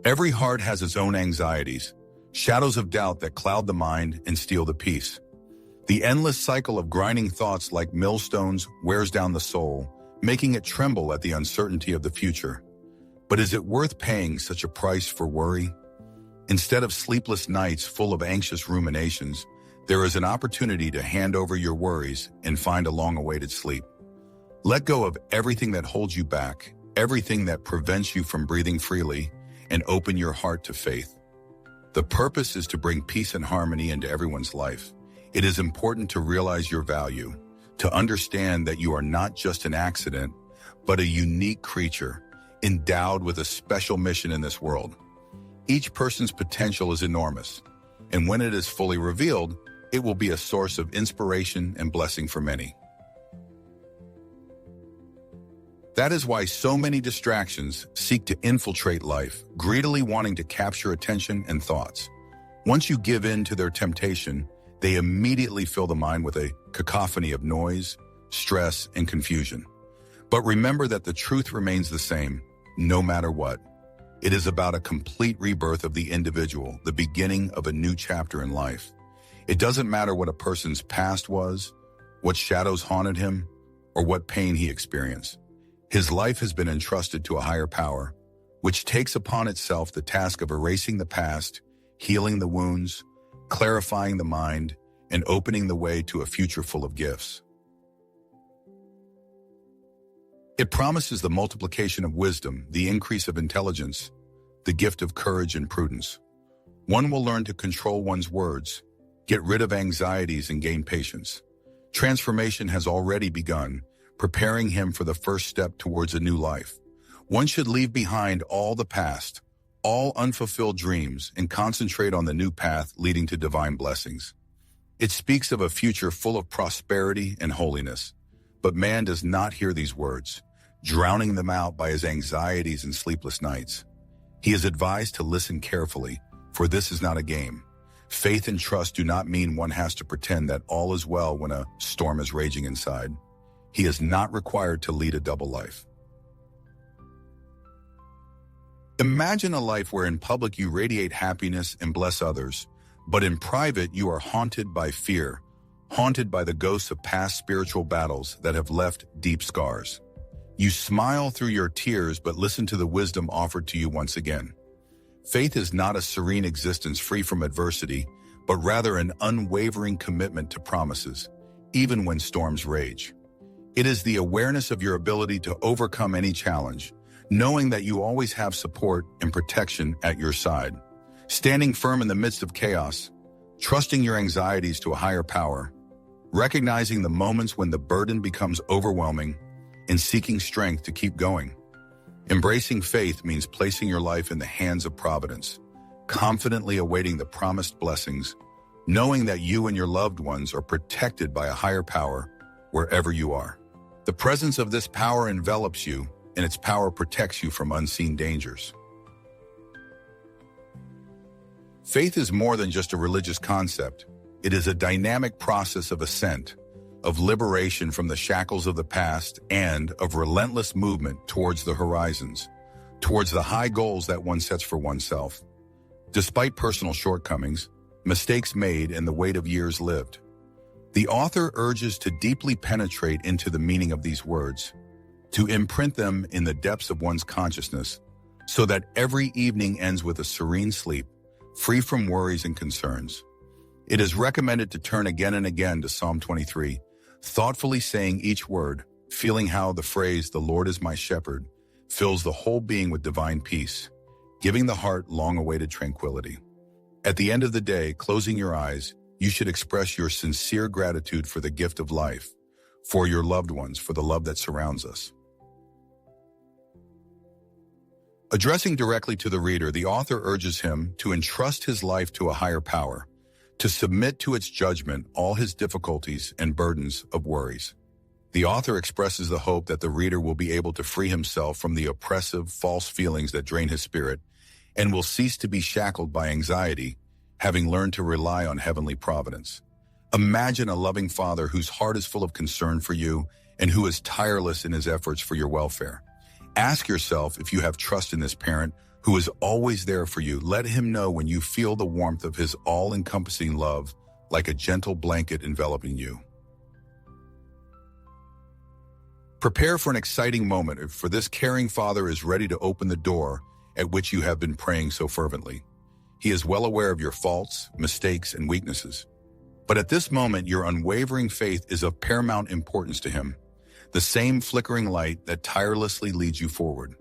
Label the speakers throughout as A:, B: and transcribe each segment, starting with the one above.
A: Every heart has its own anxieties, shadows of doubt that cloud the mind and steal the peace. The endless cycle of grinding thoughts like millstones wears down the soul, making it tremble at the uncertainty of the future. But is it worth paying such a price for worry? Instead of sleepless nights full of anxious ruminations, there is an opportunity to hand over your worries and find a long-awaited sleep. Let go of everything that holds you back, everything that prevents you from breathing freely, and open your heart to faith. The purpose is to bring peace and harmony into everyone's life. It is important to realize your value, to understand that you are not just an accident, but a unique creature, endowed with a special mission in this world. Each person's potential is enormous, and when it is fully revealed, it will be a source of inspiration and blessing for many. That is why so many distractions seek to infiltrate life, greedily wanting to capture attention and thoughts. Once you give in to their temptation, they immediately fill the mind with a cacophony of noise, stress, and confusion. But remember that the truth remains the same, no matter what. It is about a complete rebirth of the individual, the beginning of a new chapter in life. It doesn't matter what a person's past was, what shadows haunted him, or what pain he experienced. His life has been entrusted to a higher power, which takes upon itself the task of erasing the past, healing the wounds, clarifying the mind, and opening the way to a future full of gifts. It promises the multiplication of wisdom, the increase of intelligence, the gift of courage and prudence. One will learn to control one's words, get rid of anxieties, and gain patience. Transformation has already begun, preparing him for the first step towards a new life. One should leave behind all the past, all unfulfilled dreams, and concentrate on the new path leading to divine blessings. It speaks of a future full of prosperity and holiness. But man does not hear these words, drowning them out by his anxieties and sleepless nights. He is advised to listen carefully, for this is not a game. Faith and trust do not mean one has to pretend that all is well when a storm is raging inside. He is not required to lead a double life. Imagine a life where in public you radiate happiness and bless others, but in private you are haunted by fear, haunted by the ghosts of past spiritual battles that have left deep scars. You smile through your tears, but listen to the wisdom offered to you once again. Faith is not a serene existence free from adversity, but rather an unwavering commitment to promises, even when storms rage. It is the awareness of your ability to overcome any challenge, knowing that you always have support and protection at your side. Standing firm in the midst of chaos, trusting your anxieties to a higher power, recognizing the moments when the burden becomes overwhelming, and seeking strength to keep going. Embracing faith means placing your life in the hands of providence, confidently awaiting the promised blessings, knowing that you and your loved ones are protected by a higher power wherever you are. The presence of this power envelops you, and its power protects you from unseen dangers. Faith is more than just a religious concept. It is a dynamic process of ascent, of liberation from the shackles of the past, and of relentless movement towards the horizons, towards the high goals that one sets for oneself. Despite personal shortcomings, mistakes made, and the weight of years lived, the author urges to deeply penetrate into the meaning of these words, to imprint them in the depths of one's consciousness, so that every evening ends with a serene sleep, free from worries and concerns. It is recommended to turn again and again to Psalm 23, thoughtfully saying each word, feeling how the phrase, "The Lord is my shepherd," fills the whole being with divine peace, giving the heart long-awaited tranquility. At the end of the day, closing your eyes, you should express your sincere gratitude for the gift of life, for your loved ones, for the love that surrounds us. Addressing directly to the reader, the author urges him to entrust his life to a higher power, to submit to its judgment all his difficulties and burdens of worries. The author expresses the hope that the reader will be able to free himself from the oppressive, false feelings that drain his spirit, and will cease to be shackled by anxiety, having learned to rely on heavenly providence. Imagine a loving father whose heart is full of concern for you and who is tireless in his efforts for your welfare. Ask yourself if you have trust in this parent who is always there for you. Let him know when you feel the warmth of his all-encompassing love like a gentle blanket enveloping you. Prepare for an exciting moment, for this caring Father is ready to open the door at which you have been praying so fervently. He is well aware of your faults, mistakes, and weaknesses. But at this moment, your unwavering faith is of paramount importance to him, the same flickering light that tirelessly leads you forward.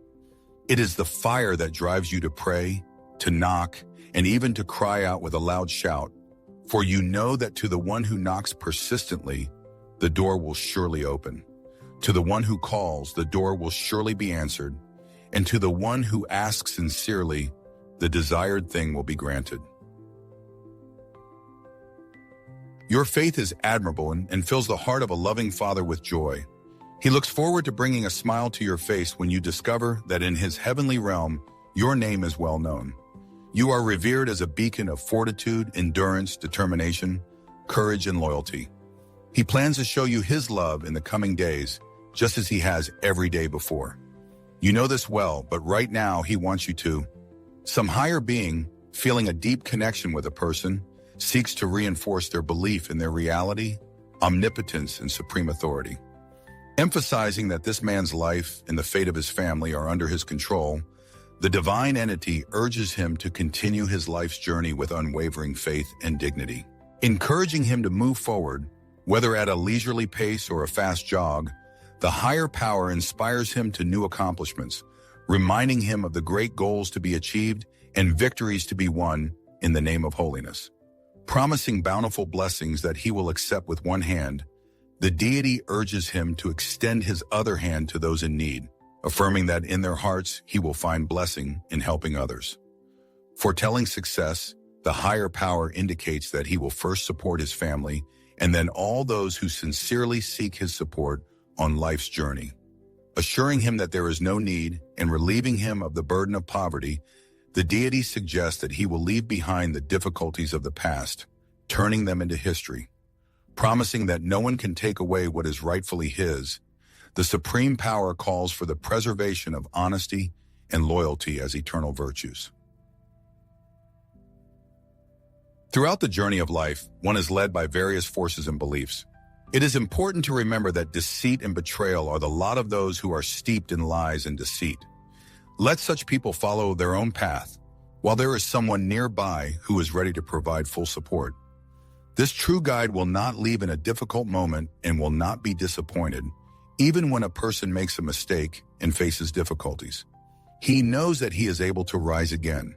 A: It is the fire that drives you to pray, to knock, and even to cry out with a loud shout, for you know that to the one who knocks persistently, the door will surely open. To the one who calls, the door will surely be answered, and to the one who asks sincerely, the desired thing will be granted. Your faith is admirable and fills the heart of a loving Father with joy. He looks forward to bringing a smile to your face when you discover that in his heavenly realm, your name is well known. You are revered as a beacon of fortitude, endurance, determination, courage, and loyalty. He plans to show you his love in the coming days, just as he has every day before. You know this well, but right now he wants you to. Some higher being, feeling a deep connection with a person, seeks to reinforce their belief in their reality, omnipotence, and supreme authority. Emphasizing that this man's life and the fate of his family are under his control, the divine entity urges him to continue his life's journey with unwavering faith and dignity. Encouraging him to move forward, whether at a leisurely pace or a fast jog, the higher power inspires him to new accomplishments, reminding him of the great goals to be achieved and victories to be won in the name of holiness. Promising bountiful blessings that he will accept with one hand, the deity urges him to extend his other hand to those in need, affirming that in their hearts he will find blessing in helping others. Foretelling success, the higher power indicates that he will first support his family and then all those who sincerely seek his support on life's journey. Assuring him that there is no need and relieving him of the burden of poverty, the deity suggests that he will leave behind the difficulties of the past, turning them into history. Promising that no one can take away what is rightfully his, the supreme power calls for the preservation of honesty and loyalty as eternal virtues. Throughout the journey of life, one is led by various forces and beliefs. It is important to remember that deceit and betrayal are the lot of those who are steeped in lies and deceit. Let such people follow their own path, while there is someone nearby who is ready to provide full support. This true guide will not leave in a difficult moment and will not be disappointed, even when a person makes a mistake and faces difficulties. He knows that he is able to rise again.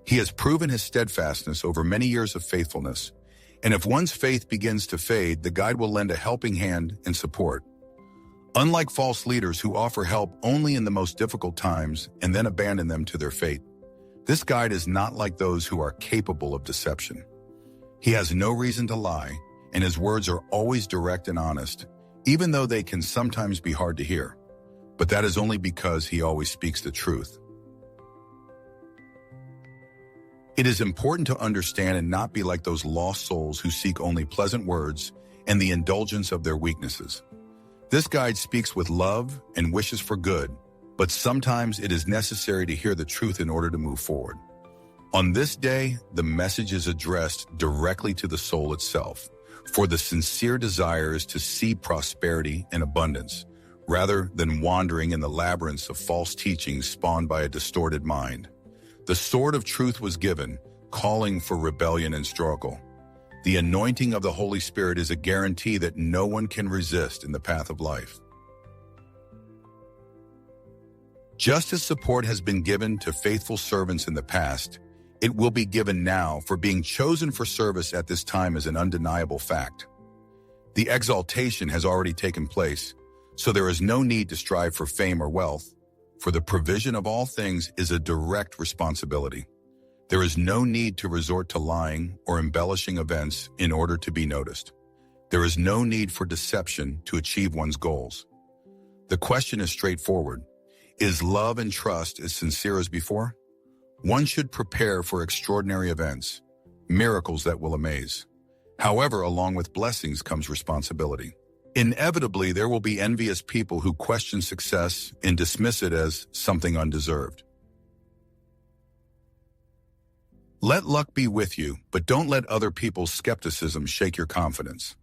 A: He has proven his steadfastness over many years of faithfulness, and if one's faith begins to fade, the guide will lend a helping hand and support. Unlike false leaders who offer help only in the most difficult times and then abandon them to their fate, this guide is not like those who are capable of deception. He has no reason to lie, and his words are always direct and honest, even though they can sometimes be hard to hear. But that is only because he always speaks the truth. It is important to understand and not be like those lost souls who seek only pleasant words and the indulgence of their weaknesses. This guide speaks with love and wishes for good, but sometimes it is necessary to hear the truth in order to move forward. On this day, the message is addressed directly to the soul itself, for the sincere desire is to see prosperity and abundance, rather than wandering in the labyrinths of false teachings spawned by a distorted mind. The sword of truth was given, calling for rebellion and struggle. The anointing of the Holy Spirit is a guarantee that no one can resist in the path of life. Just as support has been given to faithful servants in the past, it will be given now, for being chosen for service at this time is an undeniable fact. The exaltation has already taken place, so there is no need to strive for fame or wealth, for the provision of all things is a direct responsibility. There is no need to resort to lying or embellishing events in order to be noticed. There is no need for deception to achieve one's goals. The question is straightforward. Is love and trust as sincere as before? One should prepare for extraordinary events, miracles that will amaze. However, along with blessings comes responsibility. Inevitably, there will be envious people who question success and dismiss it as something undeserved. Let luck be with you, but don't let other people's skepticism shake your confidence.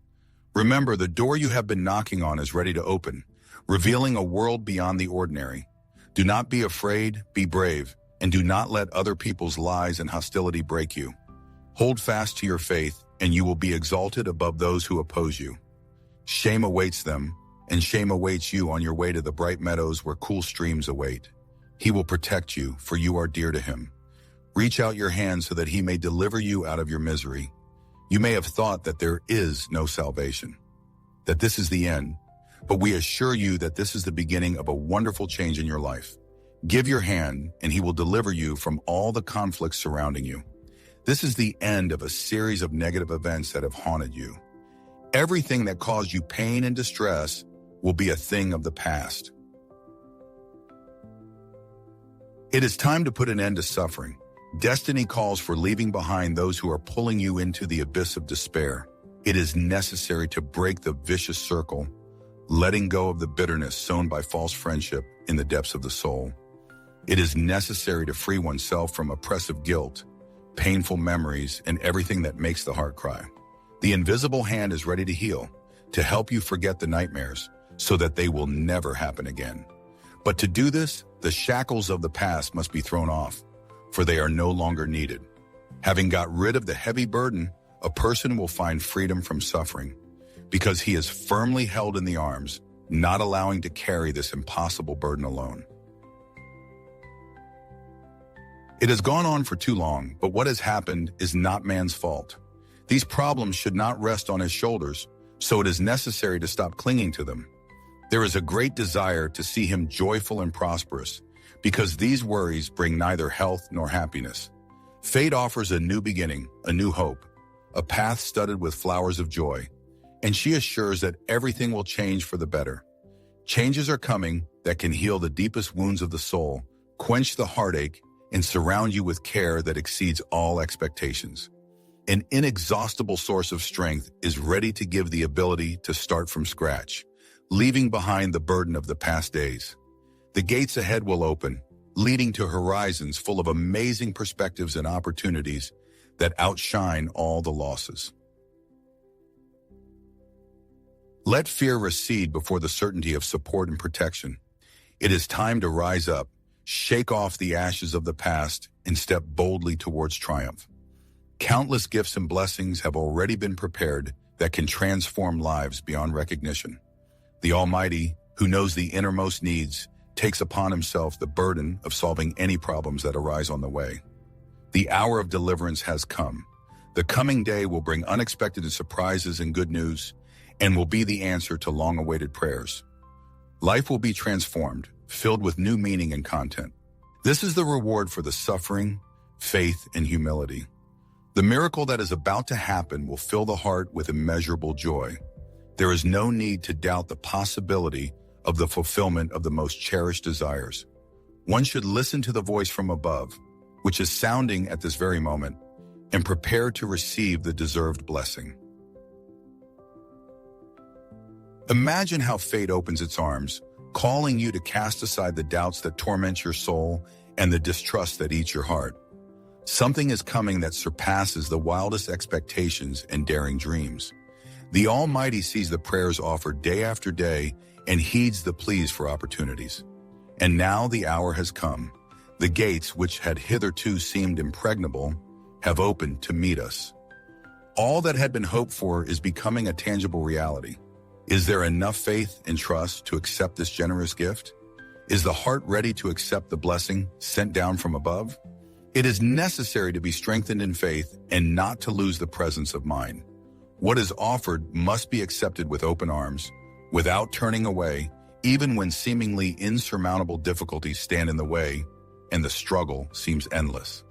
A: Remember, the door you have been knocking on is ready to open, revealing a world beyond the ordinary. Do not be afraid, be brave, and do not let other people's lies and hostility break you. Hold fast to your faith, and you will be exalted above those who oppose you. Shame awaits them, and shame awaits you on your way to the bright meadows where cool streams await. He will protect you, for you are dear to him. Reach out your hand so that he may deliver you out of your misery. You may have thought that there is no salvation, that this is the end, but we assure you that this is the beginning of a wonderful change in your life. Give your hand, and he will deliver you from all the conflicts surrounding you. This is the end of a series of negative events that have haunted you. Everything that caused you pain and distress will be a thing of the past. It is time to put an end to suffering. Destiny calls for leaving behind those who are pulling you into the abyss of despair. It is necessary to break the vicious circle, letting go of the bitterness sown by false friendship in the depths of the soul. It is necessary to free oneself from oppressive guilt, painful memories, and everything that makes the heart cry. The invisible hand is ready to heal, to help you forget the nightmares, so that they will never happen again. But to do this, the shackles of the past must be thrown off, for they are no longer needed. Having got rid of the heavy burden, a person will find freedom from suffering, because he is firmly held in the arms, not allowing to carry this impossible burden alone. It has gone on for too long, but what has happened is not man's fault. These problems should not rest on his shoulders, so it is necessary to stop clinging to them. There is a great desire to see him joyful and prosperous, because these worries bring neither health nor happiness. Fate offers a new beginning, a new hope, a path studded with flowers of joy, and she assures that everything will change for the better. Changes are coming that can heal the deepest wounds of the soul, quench the heartache, and surround you with care that exceeds all expectations. An inexhaustible source of strength is ready to give the ability to start from scratch, leaving behind the burden of the past days. The gates ahead will open, leading to horizons full of amazing perspectives and opportunities that outshine all the losses. Let fear recede before the certainty of support and protection. It is time to rise up, shake off the ashes of the past, and step boldly towards triumph. Countless gifts and blessings have already been prepared that can transform lives beyond recognition. The Almighty, who knows the innermost needs, takes upon himself the burden of solving any problems that arise on the way. The hour of deliverance has come. The coming day will bring unexpected surprises and good news, and will be the answer to long-awaited prayers. Life will be transformed, filled with new meaning and content. This is the reward for the suffering, faith, and humility. The miracle that is about to happen will fill the heart with immeasurable joy. There is no need to doubt the possibility of the fulfillment of the most cherished desires. One should listen to the voice from above, which is sounding at this very moment, and prepare to receive the deserved blessing. Imagine how fate opens its arms, calling you to cast aside the doubts that torment your soul and the distrust that eats your heart. Something is coming that surpasses the wildest expectations and daring dreams. The Almighty sees the prayers offered day after day and heeds the pleas for opportunities. And now the hour has come. The gates, which had hitherto seemed impregnable, have opened to meet us. All that had been hoped for is becoming a tangible reality. Is there enough faith and trust to accept this generous gift? Is the heart ready to accept the blessing sent down from above? It is necessary to be strengthened in faith and not to lose the presence of mind. What is offered must be accepted with open arms, without turning away, even when seemingly insurmountable difficulties stand in the way and the struggle seems endless.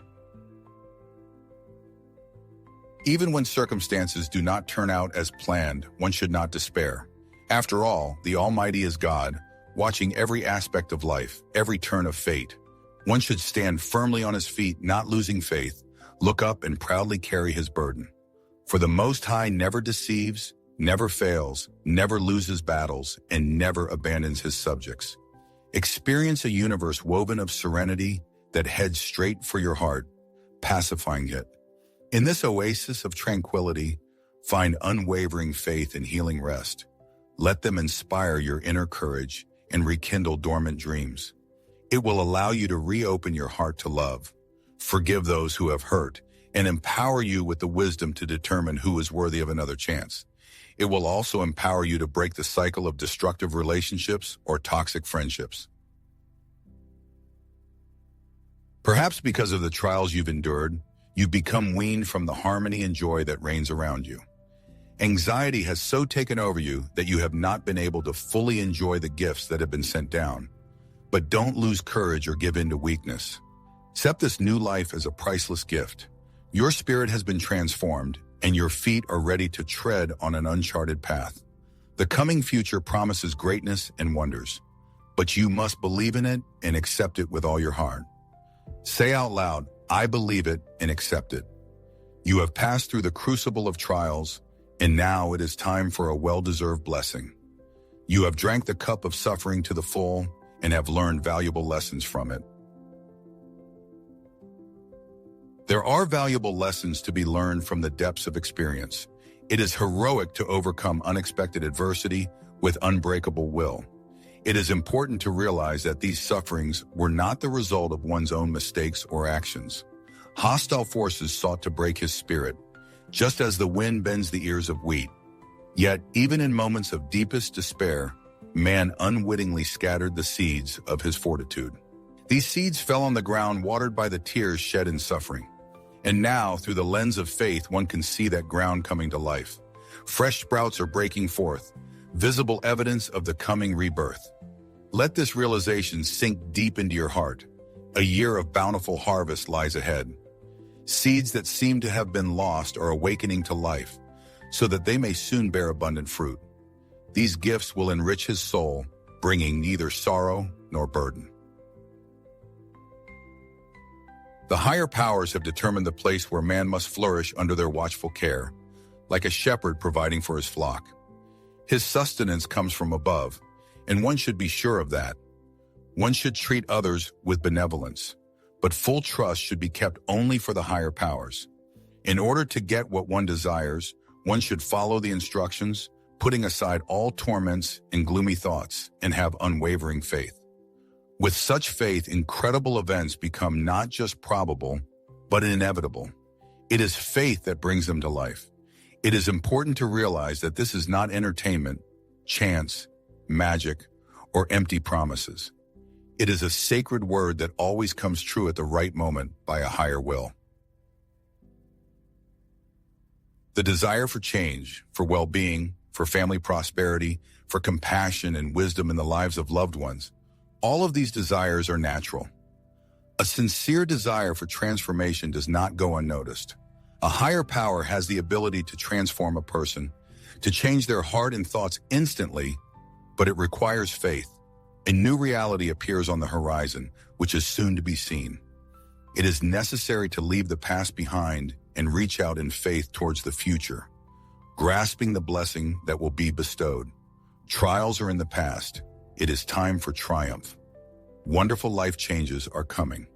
A: Even when circumstances do not turn out as planned, one should not despair. After all, the Almighty is God, watching every aspect of life, every turn of fate. One should stand firmly on his feet, not losing faith, look up and proudly carry his burden. For the Most High never deceives, never fails, never loses battles, and never abandons his subjects. Experience a universe woven of serenity that heads straight for your heart, pacifying it. In this oasis of tranquility, find unwavering faith and healing rest. Let them inspire your inner courage and rekindle dormant dreams. It will allow you to reopen your heart to love, forgive those who have hurt, and empower you with the wisdom to determine who is worthy of another chance. It will also empower you to break the cycle of destructive relationships or toxic friendships. Perhaps because of the trials you've endured, you've become weaned from the harmony and joy that reigns around you. Anxiety has so taken over you that you have not been able to fully enjoy the gifts that have been sent down. But don't lose courage or give in to weakness. Accept this new life as a priceless gift. Your spirit has been transformed, and your feet are ready to tread on an uncharted path. The coming future promises greatness and wonders, but you must believe in it and accept it with all your heart. Say out loud, I believe it and accept it. You have passed through the crucible of trials, and now it is time for a well-deserved blessing. You have drank the cup of suffering to the full and have learned valuable lessons from it. There are valuable lessons to be learned from the depths of experience. It is heroic to overcome unexpected adversity with unbreakable will. It is important to realize that these sufferings were not the result of one's own mistakes or actions. Hostile forces sought to break his spirit, just as the wind bends the ears of wheat. Yet, even in moments of deepest despair, man unwittingly scattered the seeds of his fortitude. These seeds fell on the ground watered by the tears shed in suffering. And now, through the lens of faith, one can see that ground coming to life. Fresh sprouts are breaking forth, visible evidence of the coming rebirth. Let this realization sink deep into your heart. A year of bountiful harvest lies ahead. Seeds that seem to have been lost are awakening to life, so that they may soon bear abundant fruit. These gifts will enrich his soul, bringing neither sorrow nor burden. The higher powers have determined the place where man must flourish under their watchful care, like a shepherd providing for his flock. His sustenance comes from above, and one should be sure of that. One should treat others with benevolence, but full trust should be kept only for the higher powers. In order to get what one desires, one should follow the instructions, putting aside all torments and gloomy thoughts, and have unwavering faith. With such faith, incredible events become not just probable, but inevitable. It is faith that brings them to life. It is important to realize that this is not entertainment, chance, magic, or empty promises. It is a sacred word that always comes true at the right moment by a higher will. The desire for change, for well-being, for family prosperity, for compassion and wisdom in the lives of loved ones, all of these desires are natural. A sincere desire for transformation does not go unnoticed. A higher power has the ability to transform a person, to change their heart and thoughts instantly, but it requires faith. A new reality appears on the horizon, which is soon to be seen. It is necessary to leave the past behind and reach out in faith towards the future, grasping the blessing that will be bestowed. Trials are in the past. It is time for triumph. Wonderful life changes are coming.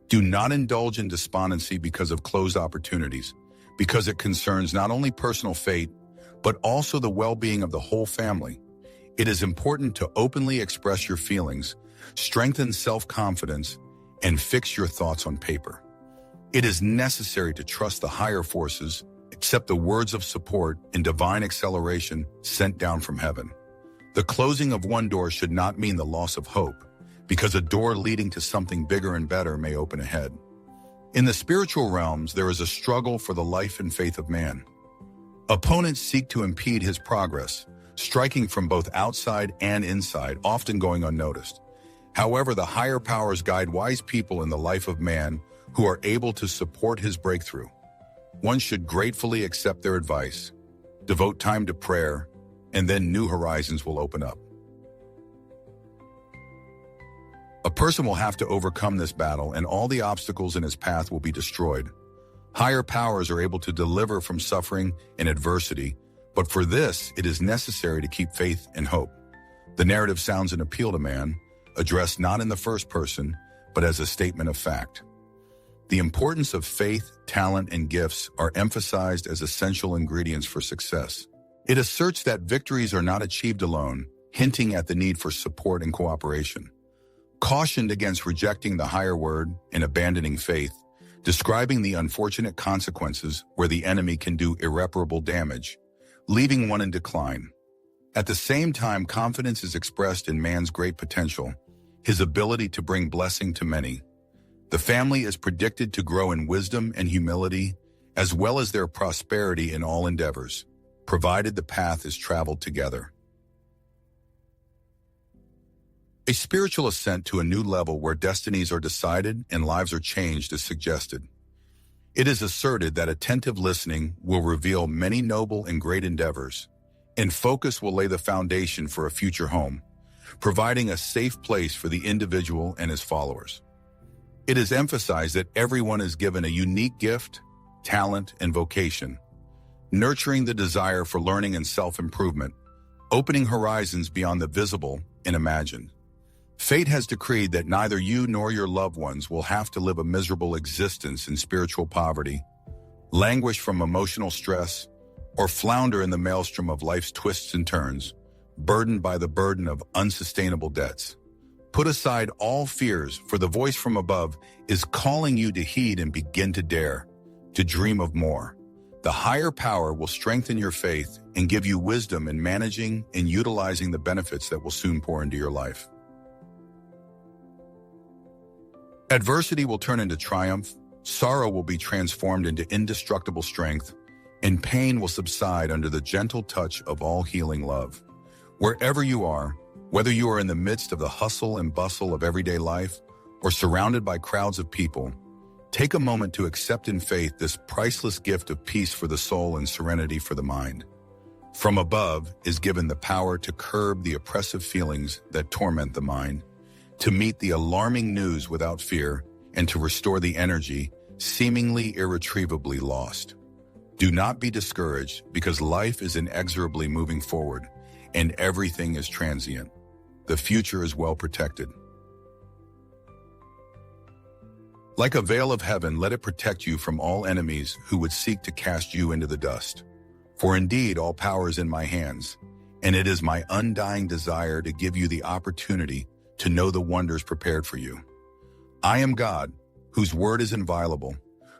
A: Do not indulge in despondency because of closed opportunities, because it concerns not only personal fate, but also the well-being of the whole family. It is important to openly express your feelings, strengthen self-confidence, and fix your thoughts on paper. It is necessary to trust the higher forces, accept the words of support and divine acceleration sent down from heaven. The closing of one door should not mean the loss of hope, because a door leading to something bigger and better may open ahead. In the spiritual realms, there is a struggle for the life and faith of man. Opponents seek to impede his progress, striking from both outside and inside, often going unnoticed. However, the higher powers guide wise people in the life of man who are able to support his breakthrough. One should gratefully accept their advice, devote time to prayer, and then new horizons will open up. A person will have to overcome this battle, and all the obstacles in his path will be destroyed. Higher powers are able to deliver from suffering and adversity, but for this, it is necessary to keep faith and hope. The narrative sounds an appeal to man, addressed not in the first person, but as a statement of fact. The importance of faith, talent, and gifts are emphasized as essential ingredients for success. It asserts that victories are not achieved alone, hinting at the need for support and cooperation. Cautioned against rejecting the higher word and abandoning faith, describing the unfortunate consequences where the enemy can do irreparable damage, leaving one in decline. At the same time, confidence is expressed in man's great potential, his ability to bring blessing to many. The family is predicted to grow in wisdom and humility, as well as their prosperity in all endeavors, provided the path is traveled together. A spiritual ascent to a new level where destinies are decided and lives are changed is suggested. It is asserted that attentive listening will reveal many noble and great endeavors, and focus will lay the foundation for a future home, providing a safe place for the individual and his followers. It is emphasized that everyone is given a unique gift, talent, and vocation, nurturing the desire for learning and self-improvement, opening horizons beyond the visible and imagined. Fate has decreed that neither you nor your loved ones will have to live a miserable existence in spiritual poverty, languish from emotional stress, or flounder in the maelstrom of life's twists and turns, burdened by the burden of unsustainable debts. Put aside all fears, for the voice from above is calling you to heed and begin to dare, to dream of more. The higher power will strengthen your faith and give you wisdom in managing and utilizing the benefits that will soon pour into your life. Adversity will turn into triumph, sorrow will be transformed into indestructible strength, and pain will subside under the gentle touch of all healing love. Wherever you are, whether you are in the midst of the hustle and bustle of everyday life or surrounded by crowds of people, take a moment to accept in faith this priceless gift of peace for the soul and serenity for the mind. From above is given the power to curb the oppressive feelings that torment the mind, to meet the alarming news without fear, and to restore the energy seemingly irretrievably lost. Do not be discouraged, because life is inexorably moving forward, and everything is transient. The future is well protected. Like a veil of heaven, let it protect you from all enemies who would seek to cast you into the dust. For indeed, all power is in my hands, and it is my undying desire to give you the opportunity to know the wonders prepared for you. I am God, whose word is inviolable,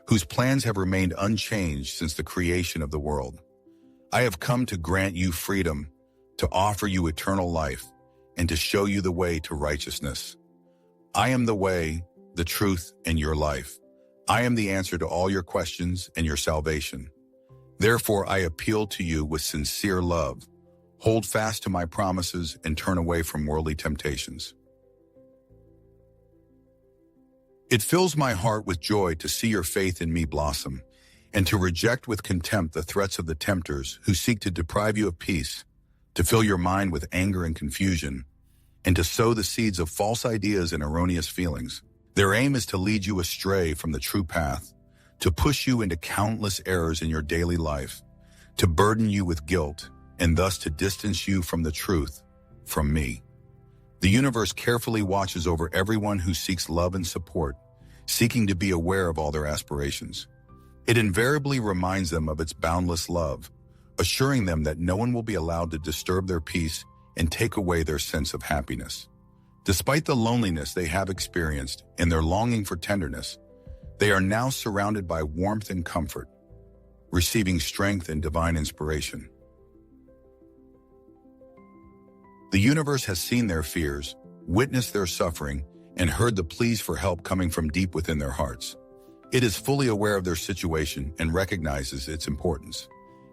A: whose plans have remained unchanged since the creation of the world. I have come to grant you freedom, to offer you eternal life, and to show you the way to righteousness. I am the way, the truth, and your life. I am the answer to all your questions and your salvation. Therefore, I appeal to you with sincere love. Hold fast to my promises and turn away from worldly temptations. It fills my heart with joy to see your faith in me blossom, and to reject with contempt the threats of the tempters who seek to deprive you of peace, to fill your mind with anger and confusion, and to sow the seeds of false ideas and erroneous feelings. Their aim is to lead you astray from the true path, to push you into countless errors in your daily life, to burden you with guilt, and thus to distance you from the truth, from me. The universe carefully watches over everyone who seeks love and support, seeking to be aware of all their aspirations. It invariably reminds them of its boundless love, assuring them that no one will be allowed to disturb their peace and take away their sense of happiness. Despite the loneliness they have experienced and their longing for tenderness, they are now surrounded by warmth and comfort, receiving strength and divine inspiration. The universe has seen their fears, witnessed their suffering, and heard the pleas for help coming from deep within their hearts. It is fully aware of their situation and recognizes its importance.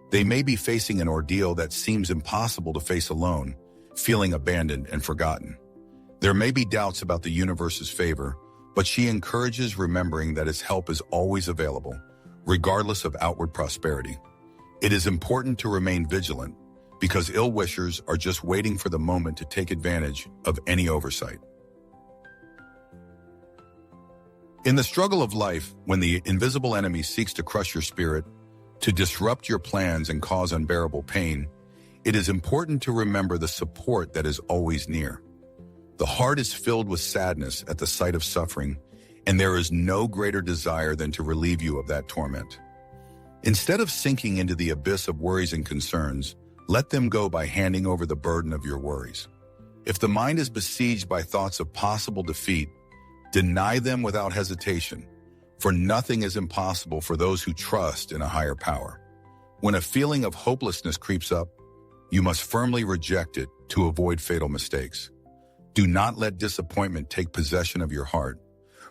A: They may be facing an ordeal that seems impossible to face alone, feeling abandoned and forgotten. There may be doubts about the universe's favor, but she encourages remembering that its help is always available, regardless of outward prosperity. It is important to remain vigilant, because ill-wishers are just waiting for the moment to take advantage of any oversight. In the struggle of life, when the invisible enemy seeks to crush your spirit, to disrupt your plans and cause unbearable pain, it is important to remember the support that is always near. The heart is filled with sadness at the sight of suffering, and there is no greater desire than to relieve you of that torment. Instead of sinking into the abyss of worries and concerns, let them go by handing over the burden of your worries. If the mind is besieged by thoughts of possible defeat, deny them without hesitation, for nothing is impossible for those who trust in a higher power. When a feeling of hopelessness creeps up, you must firmly reject it to avoid fatal mistakes. Do not let disappointment take possession of your heart,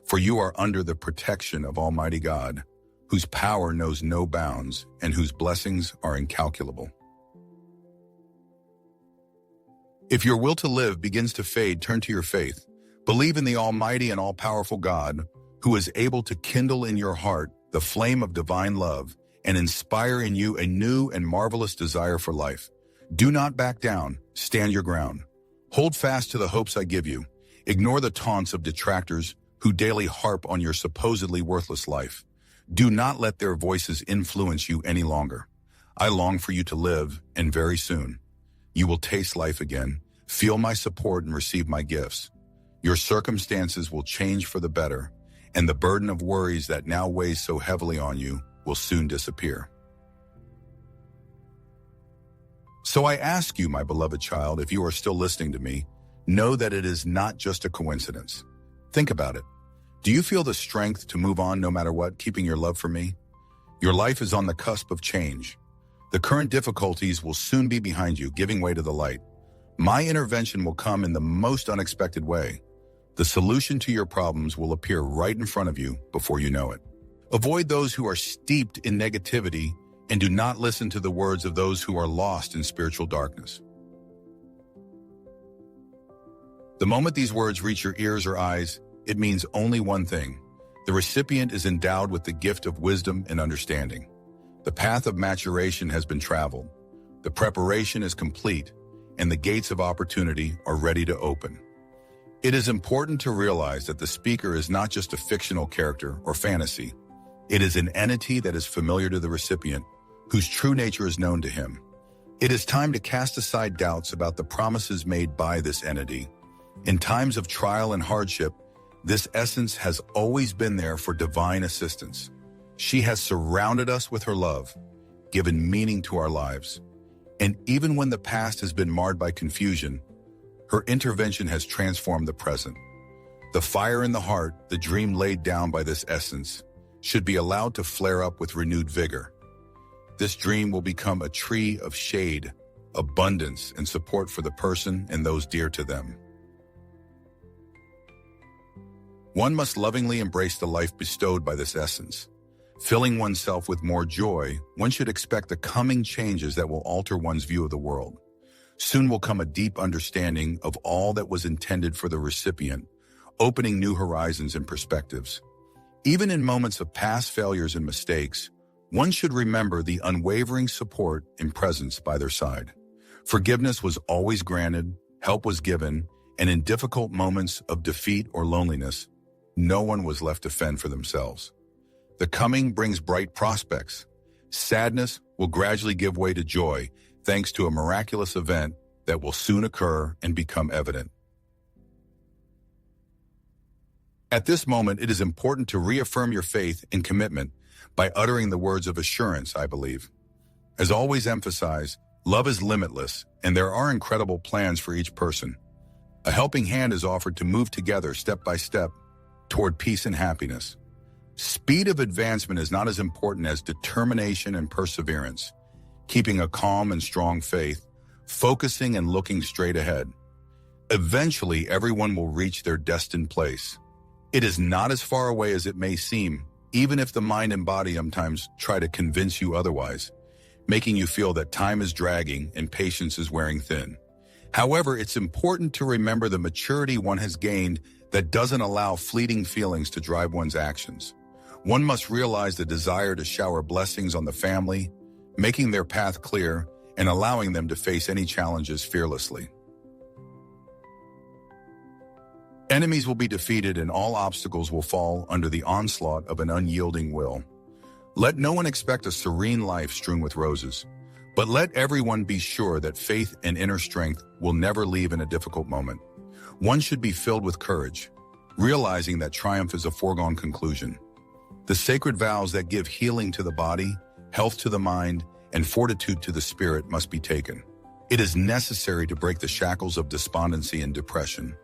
A: for you are under the protection of Almighty God, whose power knows no bounds and whose blessings are incalculable. If your will to live begins to fade, turn to your faith. Believe in the Almighty and all-powerful God, who is able to kindle in your heart the flame of divine love and inspire in you a new and marvelous desire for life. Do not back down. Stand your ground. Hold fast to the hopes I give you. Ignore the taunts of detractors who daily harp on your supposedly worthless life. Do not let their voices influence you any longer. I long for you to live, and very soon, you will taste life again, feel my support, and receive my gifts. Your circumstances will change for the better, and the burden of worries that now weighs so heavily on you will soon disappear. So I ask you, my beloved child, if you are still listening to me, know that it is not just a coincidence. Think about it. Do you feel the strength to move on no matter what, keeping your love for me? Your life is on the cusp of change. The current difficulties will soon be behind you, giving way to the light. My intervention will come in the most unexpected way. The solution to your problems will appear right in front of you before you know it. Avoid those who are steeped in negativity and do not listen to the words of those who are lost in spiritual darkness. The moment these words reach your ears or eyes, it means only one thing. The recipient is endowed with the gift of wisdom and understanding. The path of maturation has been traveled. The preparation is complete, and the gates of opportunity are ready to open. It is important to realize that the speaker is not just a fictional character or fantasy. It is an entity that is familiar to the recipient, whose true nature is known to him. It is time to cast aside doubts about the promises made by this entity. In times of trial and hardship, this essence has always been there for divine assistance. She has surrounded us with her love, given meaning to our lives. And even when the past has been marred by confusion, her intervention has transformed the present. The fire in the heart, the dream laid down by this essence, should be allowed to flare up with renewed vigor. This dream will become a tree of shade, abundance, and support for the person and those dear to them. One must lovingly embrace the life bestowed by this essence. Filling oneself with more joy, one should expect the coming changes that will alter one's view of the world. Soon will come a deep understanding of all that was intended for the recipient, opening new horizons and perspectives. Even in moments of past failures and mistakes, one should remember the unwavering support and presence by their side. Forgiveness was always granted, help was given, and in difficult moments of defeat or loneliness, no one was left to fend for themselves. The coming brings bright prospects. Sadness will gradually give way to joy, thanks to a miraculous event that will soon occur and become evident. At this moment, it is important to reaffirm your faith and commitment by uttering the words of assurance, I believe. As always emphasized, love is limitless, and there are incredible plans for each person. A helping hand is offered to move together step by step toward peace and happiness. Speed of advancement is not as important as determination and perseverance, keeping a calm and strong faith, focusing and looking straight ahead. Eventually, everyone will reach their destined place. It is not as far away as it may seem, even if the mind and body sometimes try to convince you otherwise, making you feel that time is dragging and patience is wearing thin. However, it's important to remember the maturity one has gained that doesn't allow fleeting feelings to drive one's actions. One must realize the desire to shower blessings on the family, making their path clear and allowing them to face any challenges fearlessly. Enemies will be defeated and all obstacles will fall under the onslaught of an unyielding will. Let no one expect a serene life strewn with roses, but let everyone be sure that faith and inner strength will never leave in a difficult moment. One should be filled with courage, realizing that triumph is a foregone conclusion. The sacred vows that give healing to the body, health to the mind, and fortitude to the spirit must be taken. It is necessary to break the shackles of despondency and depression,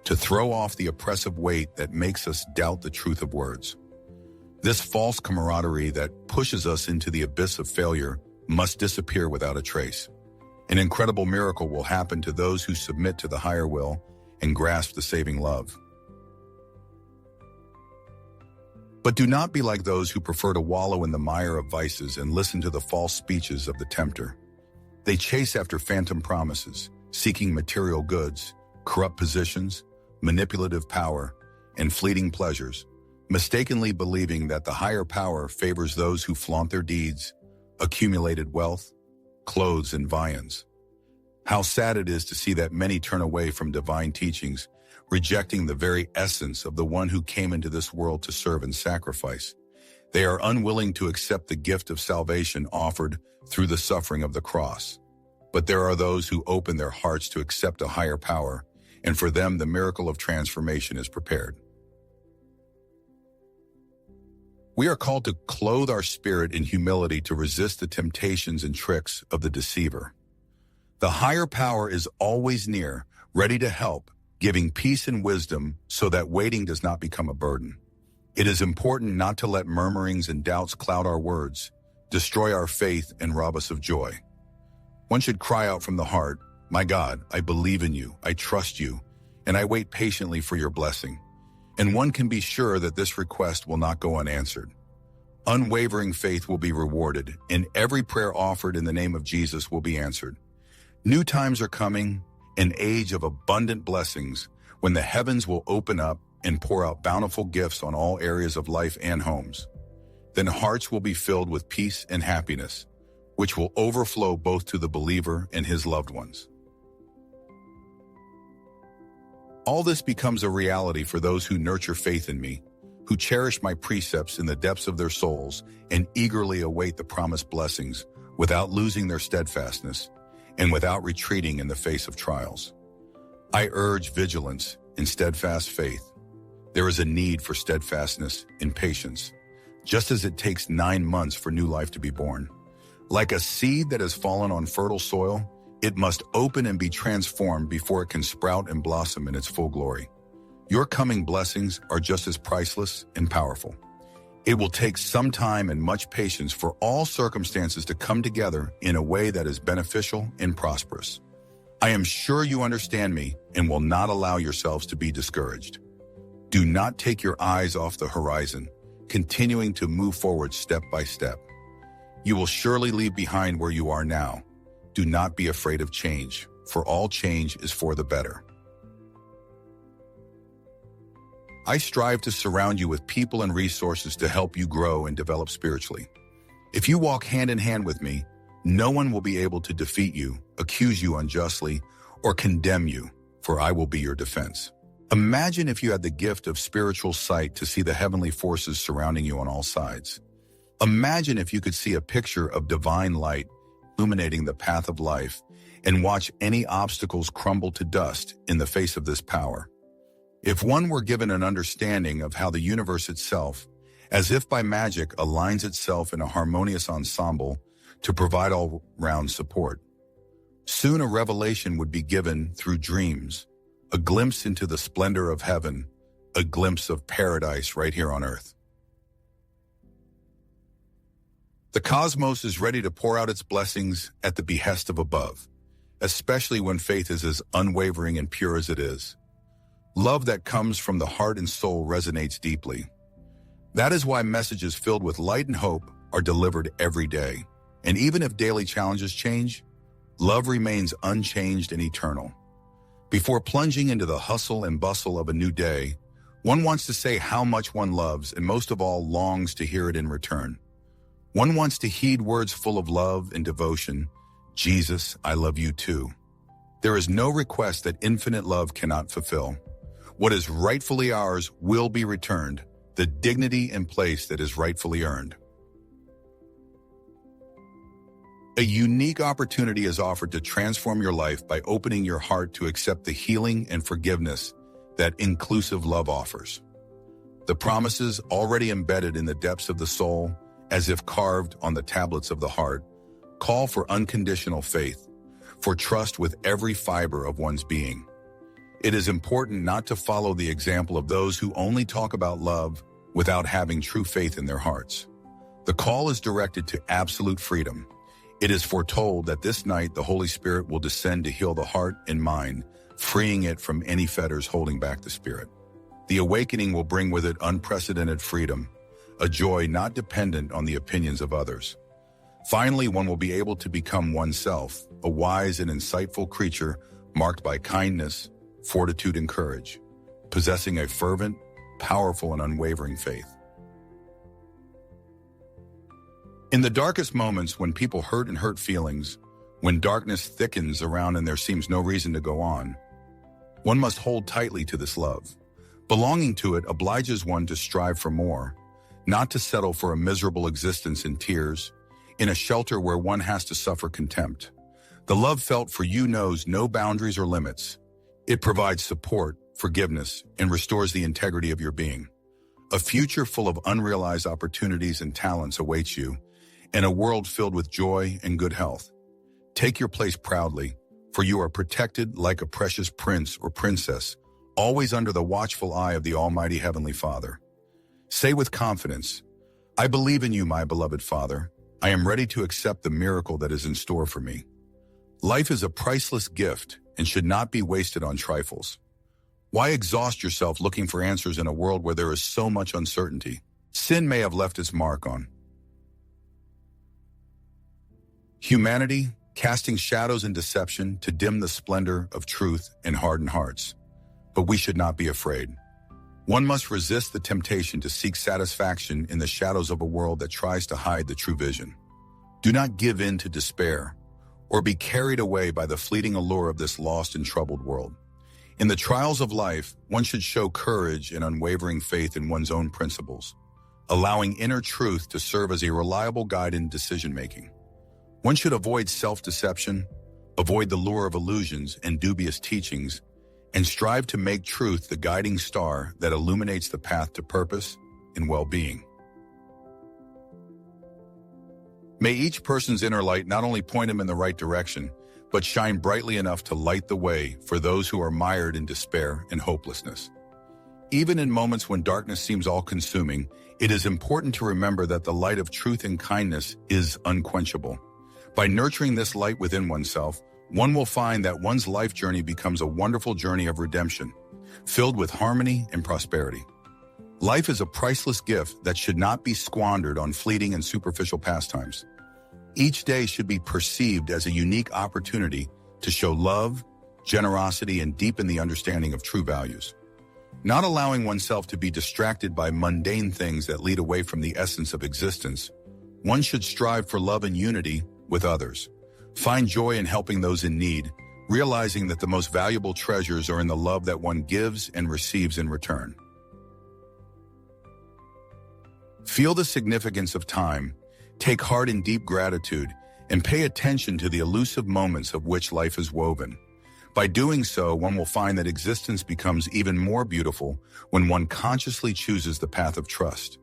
A: to throw off the oppressive weight that makes us doubt the truth of words. This false camaraderie that pushes us into the abyss of failure must disappear without a trace. An incredible miracle will happen to those who submit to the higher will and grasp the saving love. But do not be like those who prefer to wallow in the mire of vices and listen to the false speeches of the tempter. They chase after phantom promises, seeking material goods, corrupt positions, manipulative power, and fleeting pleasures, mistakenly believing that the higher power favors those who flaunt their deeds, accumulated wealth, clothes, and viands. How sad it is to see that many turn away from divine teachings, rejecting the very essence of the one who came into this world to serve and sacrifice. They are unwilling to accept the gift of salvation offered through the suffering of the cross. But there are those who open their hearts to accept a higher power, and for them the miracle of transformation is prepared. We are called to clothe our spirit in humility to resist the temptations and tricks of the deceiver. The higher power is always near, ready to help, giving peace and wisdom so that waiting does not become a burden. It is important not to let murmurings and doubts cloud our words, destroy our faith, and rob us of joy. One should cry out from the heart, "My God, I believe in you, I trust you, and I wait patiently for your blessing." And one can be sure that this request will not go unanswered. Unwavering faith will be rewarded, and every prayer offered in the name of Jesus will be answered. New times are coming, an age of abundant blessings, when the heavens will open up and pour out bountiful gifts on all areas of life and homes. Then hearts will be filled with peace and happiness, which will overflow both to the believer and his loved ones. All this becomes a reality for those who nurture faith in me, who cherish my precepts in the depths of their souls and eagerly await the promised blessings without losing their steadfastness and without retreating in the face of trials. I urge vigilance and steadfast faith. There is a need for steadfastness and patience, just as it takes 9 months for new life to be born. Like a seed that has fallen on fertile soil, it must open and be transformed before it can sprout and blossom in its full glory. Your coming blessings are just as priceless and powerful. It will take some time and much patience for all circumstances to come together in a way that is beneficial and prosperous. I am sure you understand me and will not allow yourselves to be discouraged. Do not take your eyes off the horizon, continuing to move forward step by step. You will surely leave behind where you are now. Do not be afraid of change, for all change is for the better. I strive to surround you with people and resources to help you grow and develop spiritually. If you walk hand in hand with me, no one will be able to defeat you, accuse you unjustly, or condemn you, for I will be your defense. Imagine if you had the gift of spiritual sight to see the heavenly forces surrounding you on all sides. Imagine if you could see a picture of divine light illuminating the path of life and watch any obstacles crumble to dust in the face of this power. If one were given an understanding of how the universe itself, as if by magic, aligns itself in a harmonious ensemble to provide all-round support. Soon a revelation would be given through dreams, a glimpse into the splendor of heaven, a glimpse of paradise right here on earth. The cosmos is ready to pour out its blessings at the behest of above, especially when faith is as unwavering and pure as it is. Love that comes from the heart and soul resonates deeply. That is why messages filled with light and hope are delivered every day. And even if daily challenges change, love remains unchanged and eternal. Before plunging into the hustle and bustle of a new day, one wants to say how much one loves and most of all longs to hear it in return. One wants to heed words full of love and devotion. Jesus, I love you too. There is no request that infinite love cannot fulfill. What is rightfully ours will be returned, the dignity and place that is rightfully earned. A unique opportunity is offered to transform your life by opening your heart to accept the healing and forgiveness that inclusive love offers. The promises already embedded in the depths of the soul, as if carved on the tablets of the heart, call for unconditional faith, for trust with every fiber of one's being. It is important not to follow the example of those who only talk about love without having true faith in their hearts. The call is directed to absolute freedom. It is foretold that this night the Holy Spirit will descend to heal the heart and mind, freeing it from any fetters holding back the spirit. The awakening will bring with it unprecedented freedom, a joy not dependent on the opinions of others. Finally, one will be able to become oneself, a wise and insightful creature marked by kindness, fortitude, and courage, possessing a fervent, powerful, and unwavering faith. In the darkest moments, when people hurt feelings, when darkness thickens around and there seems no reason to go on, one must hold tightly to this love. Belonging to it obliges one to strive for more, not to settle for a miserable existence in tears, in a shelter where one has to suffer contempt. The love felt for you knows no boundaries or limits. It provides support, forgiveness, and restores the integrity of your being. A future full of unrealized opportunities and talents awaits you, and a world filled with joy and good health. Take your place proudly, for you are protected like a precious prince or princess, always under the watchful eye of the Almighty Heavenly Father. Say with confidence, "I believe in you, my beloved Father. I am ready to accept the miracle that is in store for me." Life is a priceless gift and should not be wasted on trifles. Why exhaust yourself looking for answers in a world where there is so much uncertainty? Sin may have left its mark on humanity, casting shadows and deception to dim the splendor of truth in hardened hearts. But we should not be afraid. One must resist the temptation to seek satisfaction in the shadows of a world that tries to hide the true vision. Do not give in to despair or be carried away by the fleeting allure of this lost and troubled world. In the trials of life, one should show courage and unwavering faith in one's own principles, allowing inner truth to serve as a reliable guide in decision-making. One should avoid self-deception, avoid the lure of illusions and dubious teachings, and strive to make truth the guiding star that illuminates the path to purpose and well-being. May each person's inner light not only point him in the right direction, but shine brightly enough to light the way for those who are mired in despair and hopelessness. Even in moments when darkness seems all-consuming, it is important to remember that the light of truth and kindness is unquenchable. By nurturing this light within oneself, one will find that one's life journey becomes a wonderful journey of redemption, filled with harmony and prosperity. Life is a priceless gift that should not be squandered on fleeting and superficial pastimes. Each day should be perceived as a unique opportunity to show love, generosity, and deepen the understanding of true values. Not allowing oneself to be distracted by mundane things that lead away from the essence of existence, one should strive for love and unity with others. Find joy in helping those in need, realizing that the most valuable treasures are in the love that one gives and receives in return. Feel the significance of time, take heart in deep gratitude, and pay attention to the elusive moments of which life is woven. By doing so, one will find that existence becomes even more beautiful when one consciously chooses the path of trust.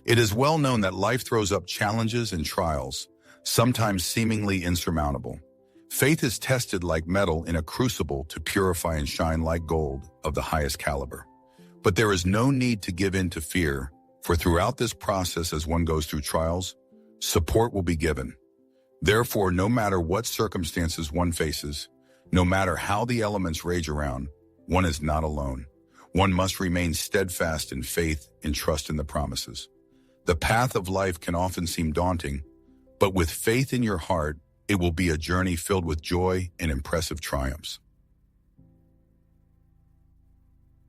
A: It is well known that life throws up challenges and trials, sometimes seemingly insurmountable. Faith is tested like metal in a crucible to purify and shine like gold of the highest caliber. But there is no need to give in to fear, for throughout this process as one goes through trials, support will be given. Therefore, no matter what circumstances one faces, no matter how the elements rage around, one is not alone. One must remain steadfast in faith and trust in the promises. The path of life can often seem daunting, but with faith in your heart, it will be a journey filled with joy and impressive triumphs.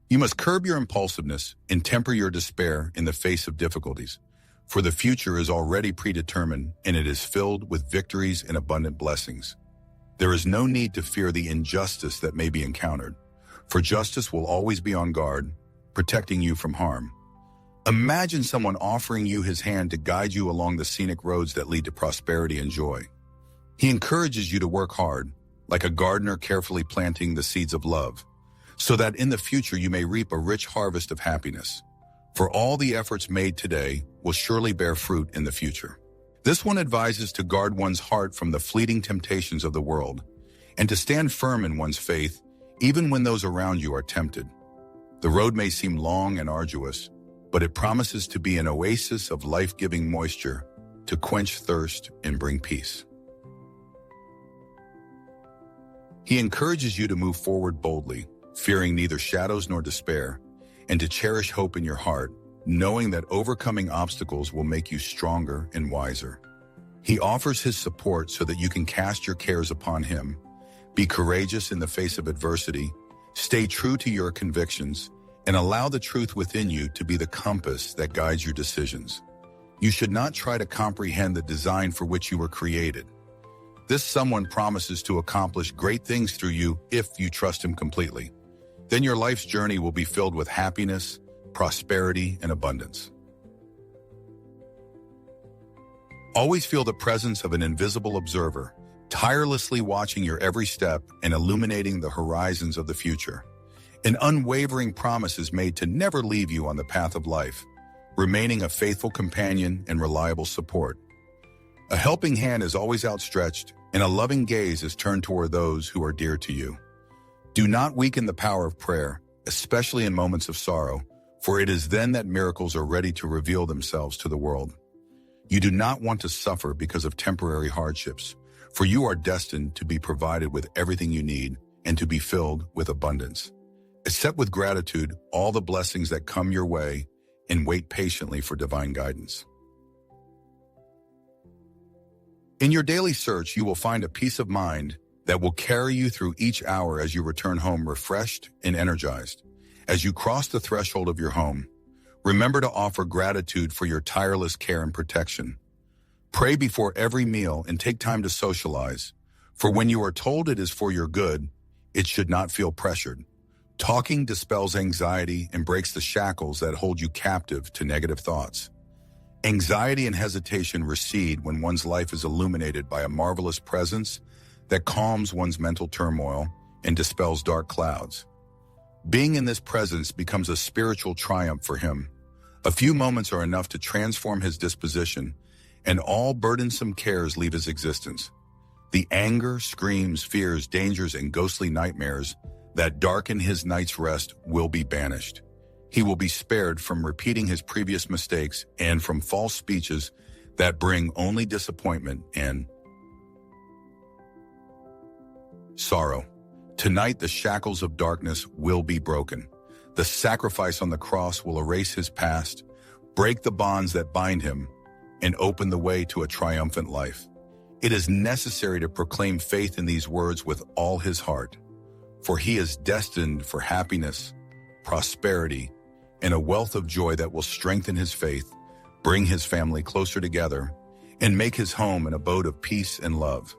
A: You must curb your impulsiveness and temper your despair in the face of difficulties, for the future is already predetermined and it is filled with victories and abundant blessings. There is no need to fear the injustice that may be encountered, for justice will always be on guard, protecting you from harm. Imagine someone offering you his hand to guide you along the scenic roads that lead to prosperity and joy. He encourages you to work hard, like a gardener carefully planting the seeds of love, so that in the future you may reap a rich harvest of happiness. For all the efforts made today will surely bear fruit in the future. This one advises to guard one's heart from the fleeting temptations of the world, and to stand firm in one's faith, even when those around you are tempted. The road may seem long and arduous, but it promises to be an oasis of life-giving moisture to quench thirst and bring peace. He encourages you to move forward boldly, fearing neither shadows nor despair, and to cherish hope in your heart, knowing that overcoming obstacles will make you stronger and wiser. He offers his support so that you can cast your cares upon him, be courageous in the face of adversity, stay true to your convictions, and allow the truth within you to be the compass that guides your decisions. You should not try to comprehend the design for which you were created. This someone promises to accomplish great things through you if you trust him completely. Then your life's journey will be filled with happiness, prosperity, and abundance. Always feel the presence of an invisible observer, tirelessly watching your every step and illuminating the horizons of the future. An unwavering promise is made to never leave you on the path of life, remaining a faithful companion and reliable support. A helping hand is always outstretched, and a loving gaze is turned toward those who are dear to you. Do not weaken the power of prayer, especially in moments of sorrow, for it is then that miracles are ready to reveal themselves to the world. You do not want to suffer because of temporary hardships, for you are destined to be provided with everything you need and to be filled with abundance. Accept with gratitude all the blessings that come your way and wait patiently for divine guidance. In your daily search, you will find a peace of mind that will carry you through each hour as you return home refreshed and energized. As you cross the threshold of your home, remember to offer gratitude for your tireless care and protection. Pray before every meal and take time to socialize, for when you are told it is for your good, it should not feel pressured. Talking dispels anxiety and breaks the shackles that hold you captive to negative thoughts. Anxiety and hesitation recede when one's life is illuminated by a marvelous presence that calms one's mental turmoil and dispels dark clouds. Being in this presence becomes a spiritual triumph for him. A few moments are enough to transform his disposition, and all burdensome cares leave his existence. The anger, screams, fears, dangers, and ghostly nightmares that darken his night's rest will be banished. He will be spared from repeating his previous mistakes and from false speeches that bring only disappointment and sorrow. Tonight, the shackles of darkness will be broken. The sacrifice on the cross will erase his past, break the bonds that bind him, and open the way to a triumphant life. It is necessary to proclaim faith in these words with all his heart, for he is destined for happiness, prosperity, and a wealth of joy that will strengthen his faith, bring his family closer together, and make his home an abode of peace and love.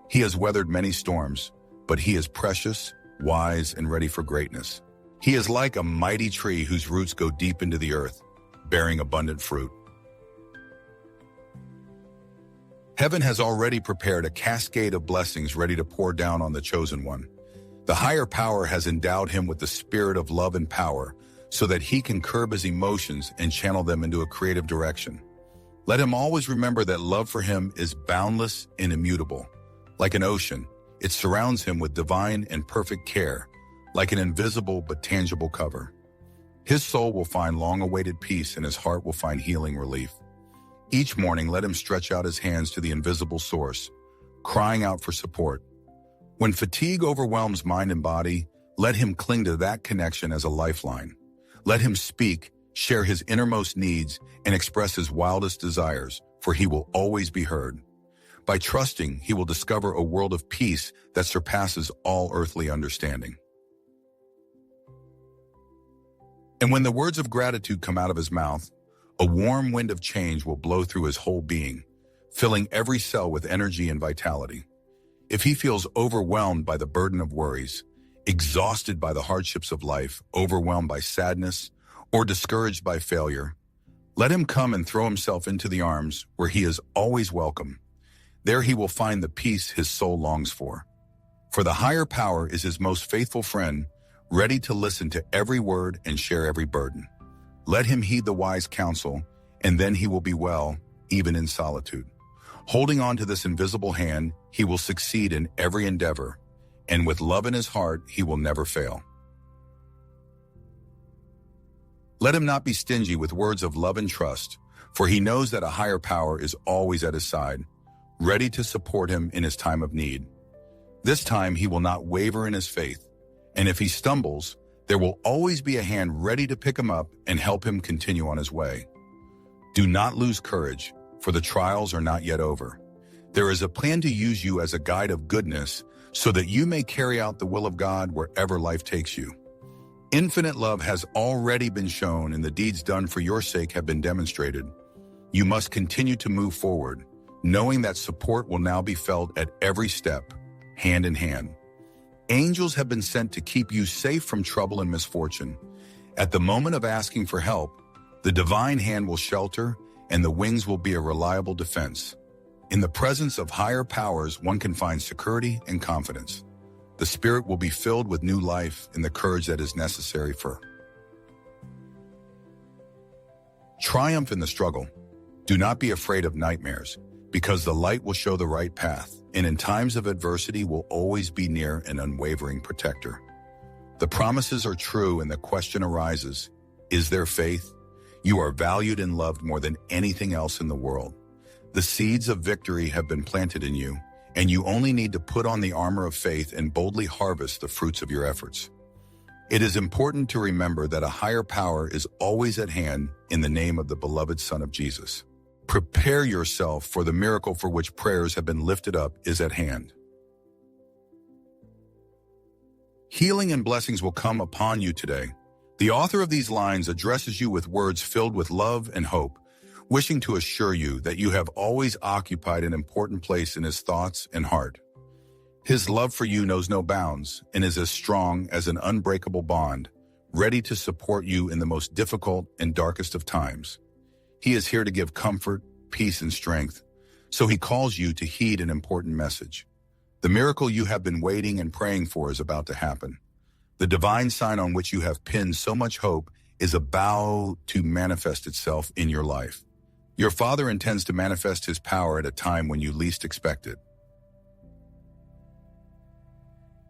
A: He has weathered many storms, but he is precious, wise, and ready for greatness. He is like a mighty tree whose roots go deep into the earth, bearing abundant fruit. Heaven has already prepared a cascade of blessings ready to pour down on the chosen one. The higher power has endowed him with the spirit of love and power so that he can curb his emotions and channel them into a creative direction. Let him always remember that love for him is boundless and immutable. Like an ocean, it surrounds him with divine and perfect care, like an invisible but tangible cover. His soul will find long-awaited peace and his heart will find healing relief. Each morning, let him stretch out his hands to the invisible source, crying out for support. When fatigue overwhelms mind and body, let him cling to that connection as a lifeline. Let him speak, share his innermost needs, and express his wildest desires, for he will always be heard. By trusting, he will discover a world of peace that surpasses all earthly understanding. And when the words of gratitude come out of his mouth, a warm wind of change will blow through his whole being, filling every cell with energy and vitality. If he feels overwhelmed by the burden of worries, exhausted by the hardships of life, overwhelmed by sadness, or discouraged by failure, let him come and throw himself into the arms where he is always welcome. There he will find the peace his soul longs for. For the higher power is his most faithful friend, ready to listen to every word and share every burden. Let him heed the wise counsel, and then he will be well, even in solitude. Holding on to this invisible hand, he will succeed in every endeavor, and with love in his heart, he will never fail. Let him not be stingy with words of love and trust, for he knows that a higher power is always at his side, ready to support him in his time of need. This time he will not waver in his faith, and if he stumbles, there will always be a hand ready to pick him up and help him continue on his way. Do not lose courage, for the trials are not yet over. There is a plan to use you as a guide of goodness so that you may carry out the will of God wherever life takes you. Infinite love has already been shown and the deeds done for your sake have been demonstrated. You must continue to move forward, knowing that support will now be felt at every step, hand in hand. Angels have been sent to keep you safe from trouble and misfortune. At the moment of asking for help, the divine hand will shelter and the wings will be a reliable defense. In the presence of higher powers, one can find security and confidence. The spirit will be filled with new life and the courage that is necessary for triumph in the struggle. Do not be afraid of nightmares, because the light will show the right path, and in times of adversity will always be near an unwavering protector. The promises are true and the question arises, is there faith? You are valued and loved more than anything else in the world. The seeds of victory have been planted in you, and you only need to put on the armor of faith and boldly harvest the fruits of your efforts. It is important to remember that a higher power is always at hand in the name of the beloved Son of Jesus. Prepare yourself, for the miracle for which prayers have been lifted up is at hand. Healing and blessings will come upon you today. The author of these lines addresses you with words filled with love and hope, wishing to assure you that you have always occupied an important place in his thoughts and heart. His love for you knows no bounds and is as strong as an unbreakable bond, ready to support you in the most difficult and darkest of times. He is here to give comfort, peace, and strength, so he calls you to heed an important message. The miracle you have been waiting and praying for is about to happen. The divine sign on which you have pinned so much hope is about to manifest itself in your life. Your Father intends to manifest his power at a time when you least expect it.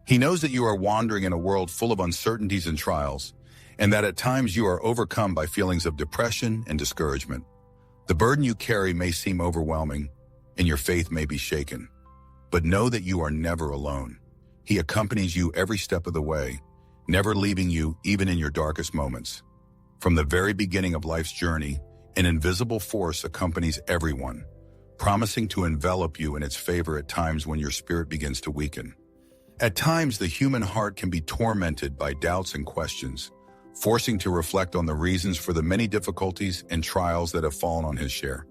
A: He knows that you are wandering in a world full of uncertainties and trials, and that at times you are overcome by feelings of depression and discouragement. The burden you carry may seem overwhelming, and your faith may be shaken. But know that you are never alone. He accompanies you every step of the way, never leaving you even in your darkest moments. From the very beginning of life's journey, an invisible force accompanies everyone, promising to envelop you in its favor at times when your spirit begins to weaken. At times, the human heart can be tormented by doubts and questions, forcing to reflect on the reasons for the many difficulties and trials that have fallen on his share.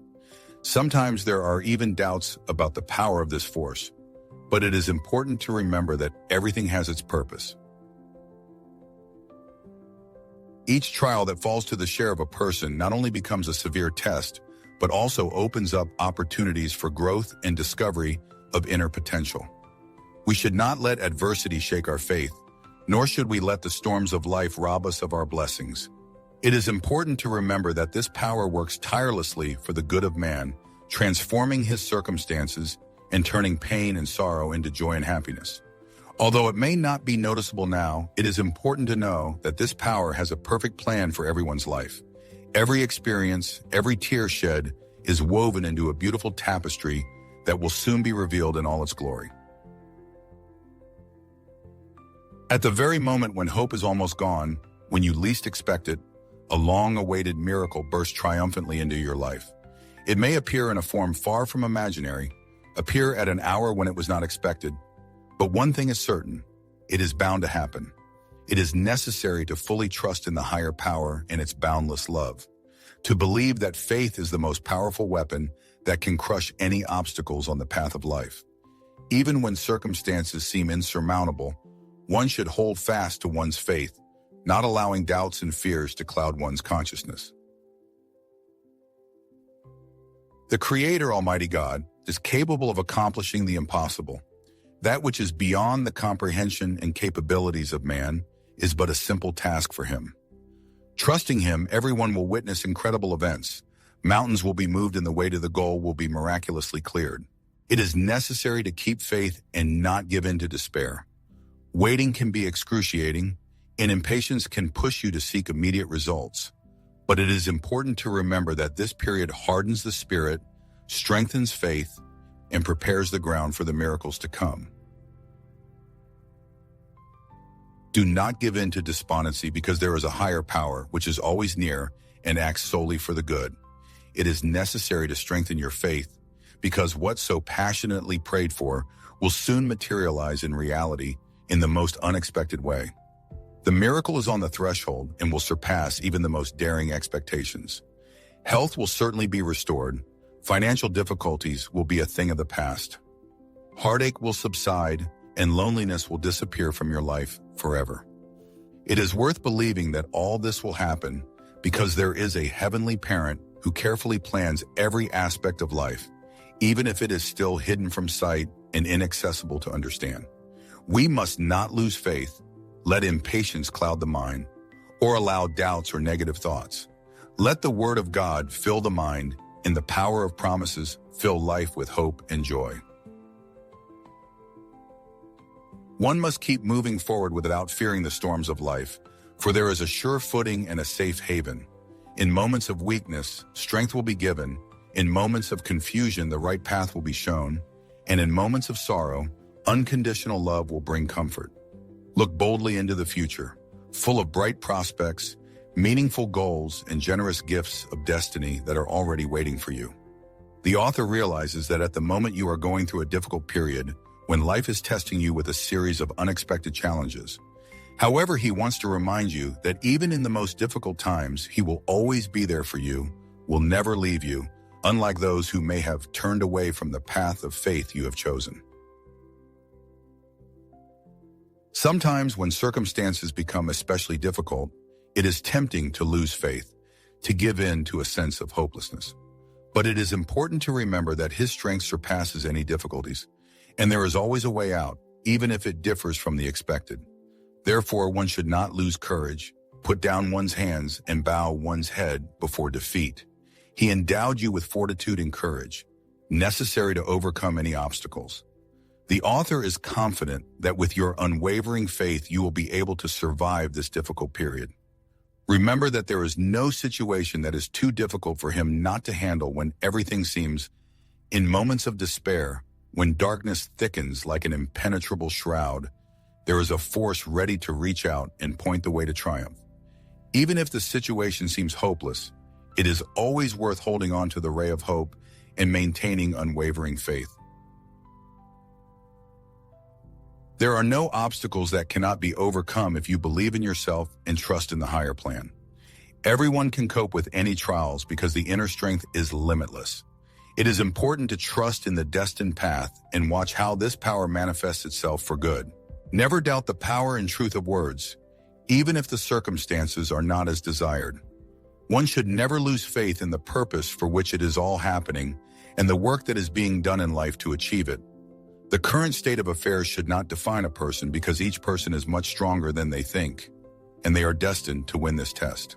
A: Sometimes there are even doubts about the power of this force, but it is important to remember that everything has its purpose. Each trial that falls to the share of a person not only becomes a severe test, but also opens up opportunities for growth and discovery of inner potential. We should not let adversity shake our faith, nor should we let the storms of life rob us of our blessings. It is important to remember that this power works tirelessly for the good of man, transforming his circumstances and turning pain and sorrow into joy and happiness. Although it may not be noticeable now, it is important to know that this power has a perfect plan for everyone's life. Every experience, every tear shed is woven into a beautiful tapestry that will soon be revealed in all its glory. At the very moment when hope is almost gone, when you least expect it, a long-awaited miracle bursts triumphantly into your life. It may appear in a form far from imaginary, appear at an hour when it was not expected, but one thing is certain, it is bound to happen. It is necessary to fully trust in the higher power and its boundless love, to believe that faith is the most powerful weapon that can crush any obstacles on the path of life. Even when circumstances seem insurmountable, one should hold fast to one's faith, not allowing doubts and fears to cloud one's consciousness. The Creator, Almighty God, is capable of accomplishing the impossible. That which is beyond the comprehension and capabilities of man is but a simple task for him. Trusting him, everyone will witness incredible events. Mountains will be moved and the way to the goal will be miraculously cleared. It is necessary to keep faith and not give in to despair. Waiting can be excruciating, and impatience can push you to seek immediate results. But it is important to remember that this period hardens the spirit, strengthens faith, and prepares the ground for the miracles to come. Do not give in to despondency because there is a higher power which is always near and acts solely for the good. It is necessary to strengthen your faith because what so passionately prayed for will soon materialize in reality in the most unexpected way. The miracle is on the threshold and will surpass even the most daring expectations. Health will certainly be restored. Financial difficulties will be a thing of the past. Heartache will subside, and loneliness will disappear from your life forever. It is worth believing that all this will happen because there is a heavenly parent who carefully plans every aspect of life, even if it is still hidden from sight and inaccessible to understand. We must not lose faith, let impatience cloud the mind, or allow doubts or negative thoughts. Let the Word of God fill the mind, and the power of promises fill life with hope and joy. One must keep moving forward without fearing the storms of life, for there is a sure footing and a safe haven. In moments of weakness, strength will be given. In moments of confusion, the right path will be shown. And in moments of sorrow, unconditional love will bring comfort. Look boldly into the future, full of bright prospects, meaningful goals, and generous gifts of destiny that are already waiting for you. The author realizes that at the moment you are going through a difficult period, when life is testing you with a series of unexpected challenges. However, he wants to remind you that even in the most difficult times, he will always be there for you, will never leave you, unlike those who may have turned away from the path of faith you have chosen. Sometimes when circumstances become especially difficult, it is tempting to lose faith, to give in to a sense of hopelessness. But it is important to remember that his strength surpasses any difficulties, and there is always a way out, even if it differs from the expected. Therefore, one should not lose courage, put down one's hands, and bow one's head before defeat. He endowed you with fortitude and courage, necessary to overcome any obstacles. The author is confident that with your unwavering faith, you will be able to survive this difficult period. Remember that there is no situation that is too difficult for him not to handle when everything seems, in moments of despair, when darkness thickens like an impenetrable shroud, there is a force ready to reach out and point the way to triumph. Even if the situation seems hopeless, it is always worth holding on to the ray of hope and maintaining unwavering faith. There are no obstacles that cannot be overcome if you believe in yourself and trust in the higher plan. Everyone can cope with any trials because the inner strength is limitless. It is important to trust in the destined path and watch how this power manifests itself for good. Never doubt the power and truth of words, even if the circumstances are not as desired. One should never lose faith in the purpose for which it is all happening and the work that is being done in life to achieve it. The current state of affairs should not define a person because each person is much stronger than they think, and they are destined to win this test.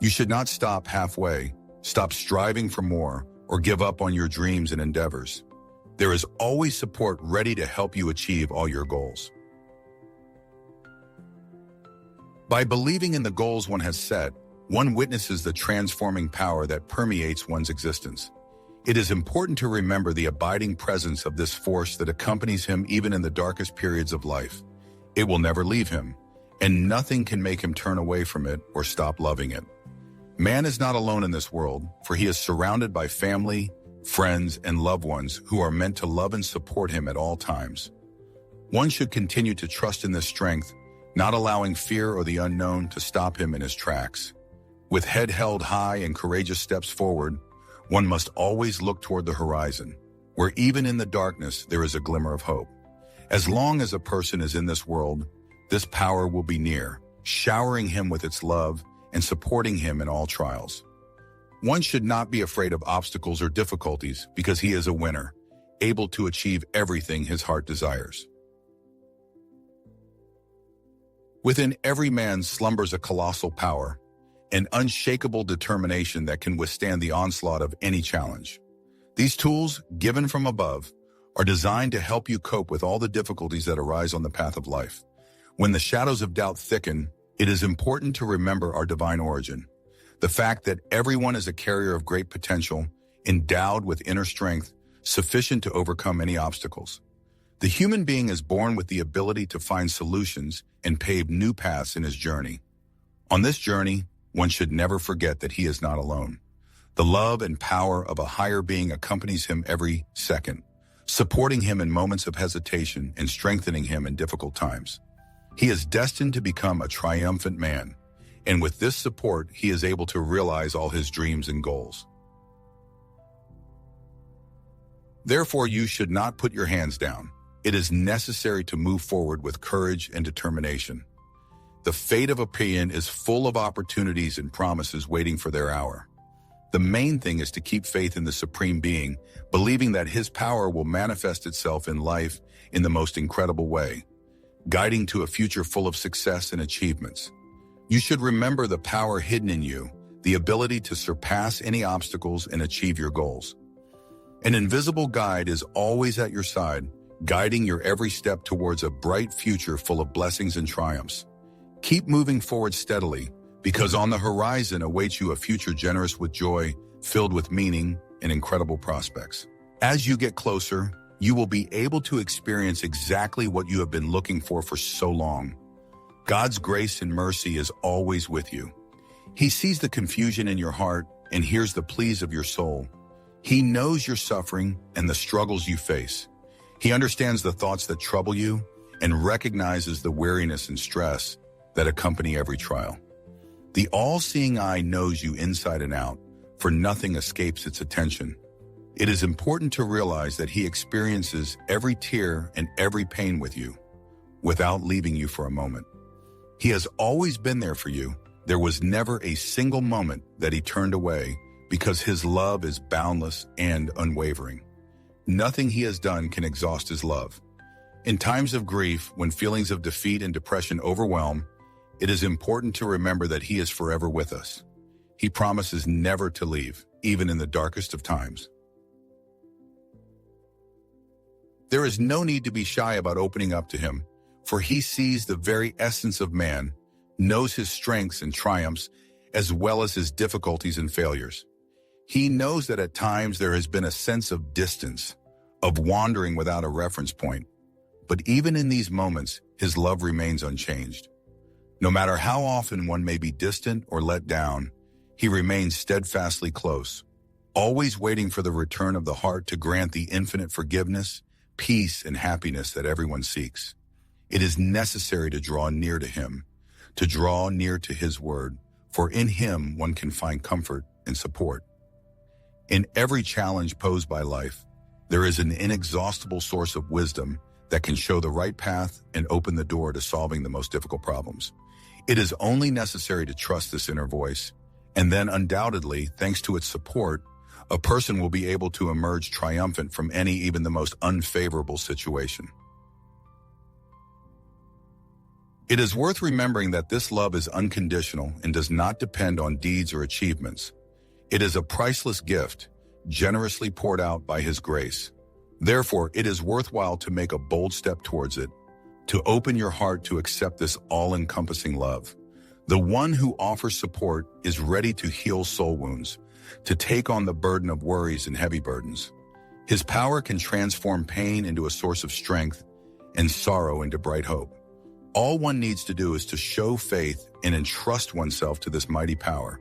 A: You should not stop halfway, stop striving for more, or give up on your dreams and endeavors. There is always support ready to help you achieve all your goals. By believing in the goals one has set, one witnesses the transforming power that permeates one's existence. It is important to remember the abiding presence of this force that accompanies him even in the darkest periods of life. It will never leave him, and nothing can make him turn away from it or stop loving it. Man is not alone in this world, for he is surrounded by family, friends, and loved ones who are meant to love and support him at all times. One should continue to trust in this strength, not allowing fear or the unknown to stop him in his tracks. With head held high and courageous steps forward, one must always look toward the horizon, where even in the darkness there is a glimmer of hope. As long as a person is in this world, this power will be near, showering him with its love and supporting him in all trials. One should not be afraid of obstacles or difficulties because he is a winner, able to achieve everything his heart desires. Within every man slumbers a colossal power, an unshakable determination that can withstand the onslaught of any challenge. These tools, given from above, are designed to help you cope with all the difficulties that arise on the path of life. When the shadows of doubt thicken, it is important to remember our divine origin. The fact that everyone is a carrier of great potential, endowed with inner strength, sufficient to overcome any obstacles. The human being is born with the ability to find solutions and pave new paths in his journey. On this journey, one should never forget that he is not alone. The love and power of a higher being accompanies him every second, supporting him in moments of hesitation and strengthening him in difficult times. He is destined to become a triumphant man, and with this support, he is able to realize all his dreams and goals. Therefore, you should not put your hands down. It is necessary to move forward with courage and determination. The fate of a paean is full of opportunities and promises waiting for their hour. The main thing is to keep faith in the Supreme Being, believing that his power will manifest itself in life in the most incredible way, guiding to a future full of success and achievements. You should remember the power hidden in you, the ability to surpass any obstacles and achieve your goals. An invisible guide is always at your side, guiding your every step towards a bright future full of blessings and triumphs. Keep moving forward steadily, because on the horizon awaits you a future generous with joy, filled with meaning and incredible prospects. As you get closer, you will be able to experience exactly what you have been looking for so long. God's grace and mercy is always with you. He sees the confusion in your heart and hears the pleas of your soul. He knows your suffering and the struggles you face. He understands the thoughts that trouble you and recognizes the weariness and stress that accompany every trial. The all-seeing eye knows you inside and out, for nothing escapes its attention. It is important to realize that he experiences every tear and every pain with you, without leaving you for a moment. He has always been there for you. There was never a single moment that he turned away, because his love is boundless and unwavering. Nothing he has done can exhaust his love. In times of grief, when feelings of defeat and depression overwhelm, it is important to remember that he is forever with us. He promises never to leave, even in the darkest of times. There is no need to be shy about opening up to him, for he sees the very essence of man, knows his strengths and triumphs, as well as his difficulties and failures. He knows that at times there has been a sense of distance, of wandering without a reference point. But even in these moments, his love remains unchanged. No matter how often one may be distant or let down, he remains steadfastly close, always waiting for the return of the heart to grant the infinite forgiveness, peace, and happiness that everyone seeks. It is necessary to draw near to him, to draw near to his word, for in him one can find comfort and support. In every challenge posed by life, there is an inexhaustible source of wisdom that can show the right path and open the door to solving the most difficult problems. It is only necessary to trust this inner voice, and then undoubtedly, thanks to its support, a person will be able to emerge triumphant from any, even the most unfavorable situation. It is worth remembering that this love is unconditional and does not depend on deeds or achievements. It is a priceless gift, generously poured out by his grace. Therefore, it is worthwhile to make a bold step towards it, to open your heart to accept this all-encompassing love. The one who offers support is ready to heal soul wounds, to take on the burden of worries and heavy burdens. His power can transform pain into a source of strength and sorrow into bright hope. All one needs to do is to show faith and entrust oneself to this mighty power,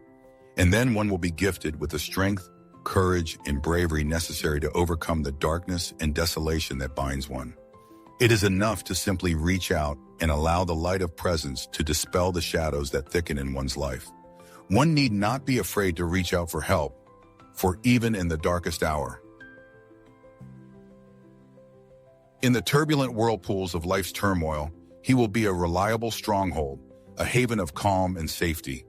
A: and then one will be gifted with the strength, courage, and bravery necessary to overcome the darkness and desolation that binds one. It is enough to simply reach out and allow the light of presence to dispel the shadows that thicken in one's life. One need not be afraid to reach out for help, for even in the darkest hour. In the turbulent whirlpools of life's turmoil, he will be a reliable stronghold, a haven of calm and safety.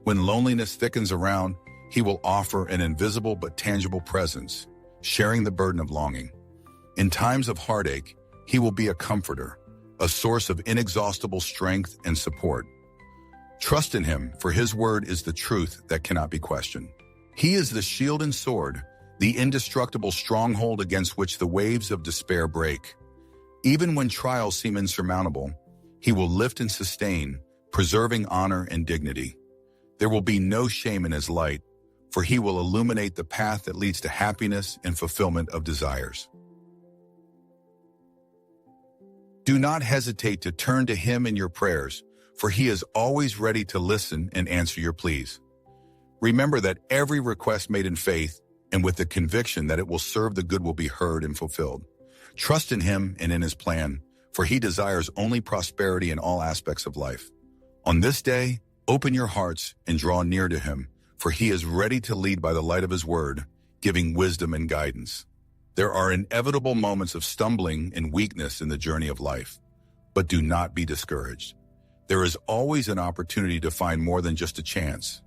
A: When loneliness thickens around, he will offer an invisible but tangible presence, sharing the burden of longing. In times of heartache, he will be a comforter, a source of inexhaustible strength and support. Trust in him, for his word is the truth that cannot be questioned. He is the shield and sword, the indestructible stronghold against which the waves of despair break. Even when trials seem insurmountable, he will lift and sustain, preserving honor and dignity. There will be no shame in his light, for he will illuminate the path that leads to happiness and fulfillment of desires. Do not hesitate to turn to him in your prayers, for he is always ready to listen and answer your pleas. Remember that every request made in faith and with the conviction that it will serve the good will be heard and fulfilled. Trust in him and in his plan, for he desires only prosperity in all aspects of life. On this day, open your hearts and draw near to him, for he is ready to lead by the light of his word, giving wisdom and guidance. There are inevitable moments of stumbling and weakness in the journey of life, but do not be discouraged. There is always an opportunity to find more than just a chance.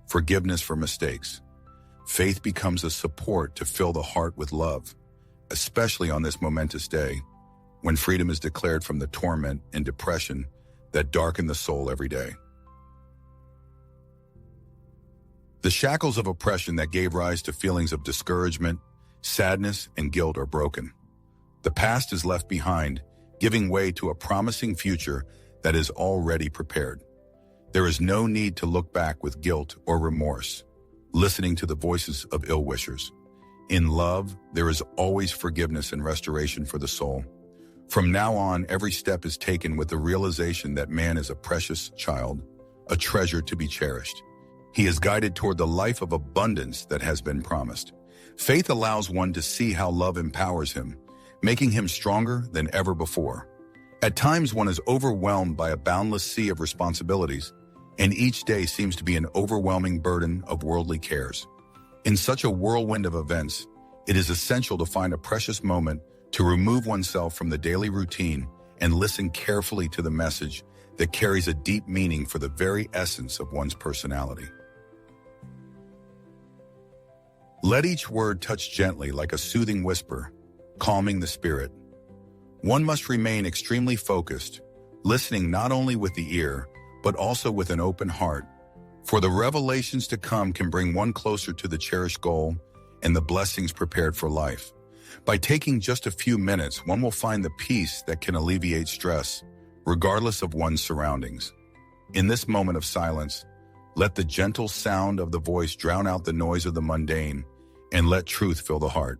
A: Forgiveness for mistakes. Faith becomes a support to fill the heart with love, especially on this momentous day, when freedom is declared from the torment and depression that darken the soul every day. The shackles of oppression that gave rise to feelings of discouragement, sadness, and guilt are broken. The past is left behind, giving way to a promising future that is already prepared. There is no need to look back with guilt or remorse, listening to the voices of ill-wishers. In love, there is always forgiveness and restoration for the soul. From now on, every step is taken with the realization that man is a precious child, a treasure to be cherished. He is guided toward the life of abundance that has been promised. Faith allows one to see how love empowers him, making him stronger than ever before. At times, one is overwhelmed by a boundless sea of responsibilities, and each day seems to be an overwhelming burden of worldly cares. In such a whirlwind of events, it is essential to find a precious moment to remove oneself from the daily routine and listen carefully to the message that carries a deep meaning for the very essence of one's personality. Let each word touch gently like a soothing whisper, calming the spirit. One must remain extremely focused, listening not only with the ear, but also with an open heart, for the revelations to come can bring one closer to the cherished goal and the blessings prepared for life. By taking just a few minutes, one will find the peace that can alleviate stress, regardless of one's surroundings. In this moment of silence, let the gentle sound of the voice drown out the noise of the mundane, and let truth fill the heart.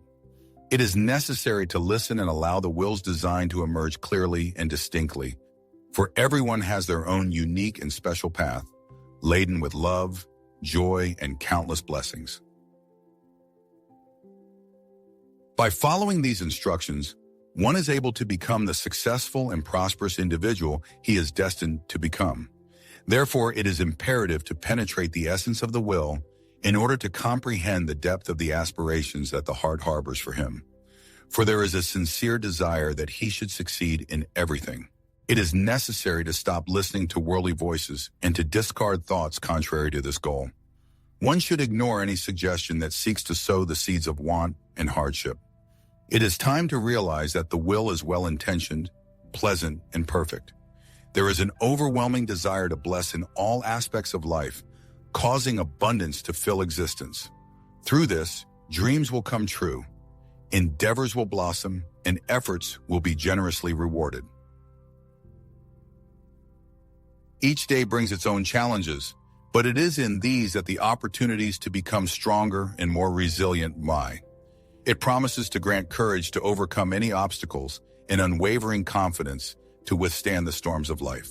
A: It is necessary to listen and allow the will's design to emerge clearly and distinctly, for everyone has their own unique and special path, laden with love, joy, and countless blessings. By following these instructions, one is able to become the successful and prosperous individual he is destined to become. Therefore, it is imperative to penetrate the essence of the will in order to comprehend the depth of the aspirations that the heart harbors for him. For there is a sincere desire that he should succeed in everything. It is necessary to stop listening to worldly voices and to discard thoughts contrary to this goal. One should ignore any suggestion that seeks to sow the seeds of want and hardship. It is time to realize that the will is well-intentioned, pleasant, and perfect. There is an overwhelming desire to bless in all aspects of life, causing abundance to fill existence. Through this, dreams will come true, endeavors will blossom, and efforts will be generously rewarded. Each day brings its own challenges, but it is in these that the opportunities to become stronger and more resilient lie. It promises to grant courage to overcome any obstacles and unwavering confidence to withstand the storms of life.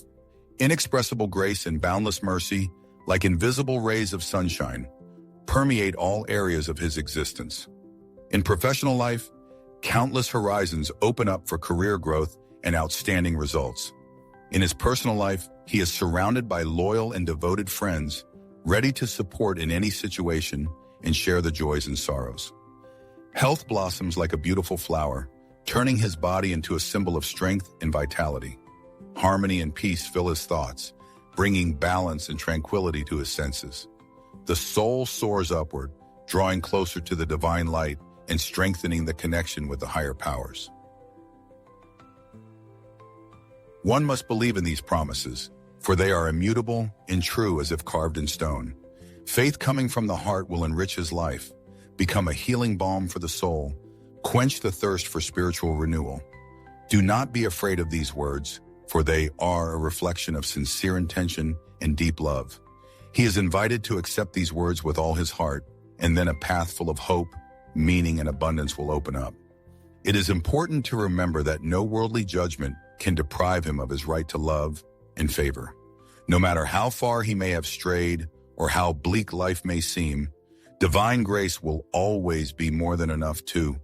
A: Inexpressible grace and boundless mercy, like invisible rays of sunshine, permeate all areas of his existence. In professional life, countless horizons open up for career growth and outstanding results. In his personal life, he is surrounded by loyal and devoted friends, ready to support in any situation and share the joys and sorrows. Health blossoms like a beautiful flower, turning his body into a symbol of strength and vitality. Harmony and peace fill his thoughts, bringing balance and tranquility to his senses. The soul soars upward, drawing closer to the divine light and strengthening the connection with the higher powers. One must believe in these promises, for they are immutable and true as if carved in stone. Faith coming from the heart will enrich his life, become a healing balm for the soul, quench the thirst for spiritual renewal. Do not be afraid of these words, for they are a reflection of sincere intention and deep love. He is invited to accept these words with all his heart, and then a path full of hope, meaning, and abundance will open up. It is important to remember that no worldly judgment can deprive him of his right to love and favor. No matter how far he may have strayed or how bleak life may seem, divine grace will always be more than enough too.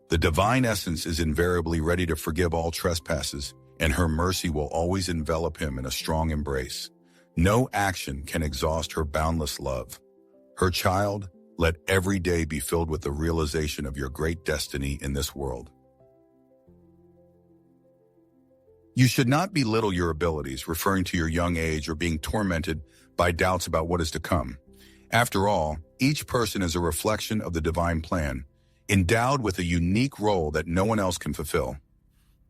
A: The divine essence is invariably ready to forgive all trespasses, and her mercy will always envelop him in a strong embrace. No action can exhaust her boundless love. Her child, let every day be filled with the realization of your great destiny in this world. You should not belittle your abilities, referring to your young age or being tormented by doubts about what is to come. After all, each person is a reflection of the divine plan, endowed with a unique role that no one else can fulfill.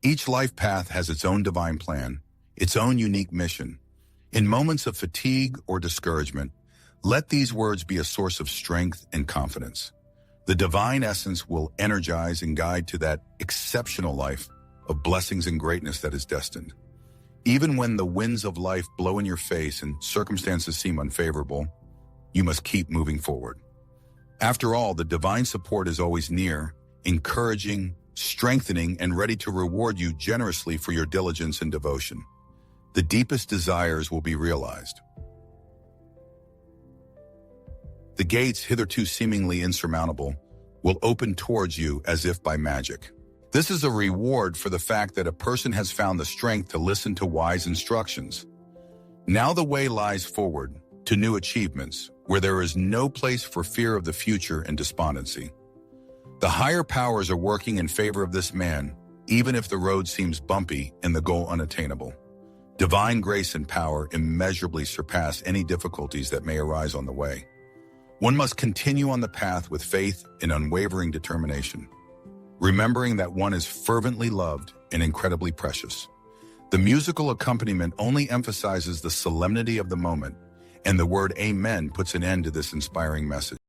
A: Each life path has its own divine plan, its own unique mission. In moments of fatigue or discouragement, let these words be a source of strength and confidence. The divine essence will energize and guide to that exceptional life of blessings and greatness that is destined. Even when the winds of life blow in your face and circumstances seem unfavorable, you must keep moving forward. After all, the divine support is always near, encouraging, strengthening, and ready to reward you generously for your diligence and devotion. The deepest desires will be realized. The gates, hitherto seemingly insurmountable, will open towards you as if by magic. This is a reward for the fact that a person has found the strength to listen to wise instructions. Now the way lies forward to new achievements, where there is no place for fear of the future and despondency. The higher powers are working in favor of this man, even if the road seems bumpy and the goal unattainable. Divine grace and power immeasurably surpass any difficulties that may arise on the way. One must continue on the path with faith and unwavering determination, remembering that one is fervently loved and incredibly precious. The musical accompaniment only emphasizes the solemnity of the moment, and the word Amen puts an end to this inspiring message.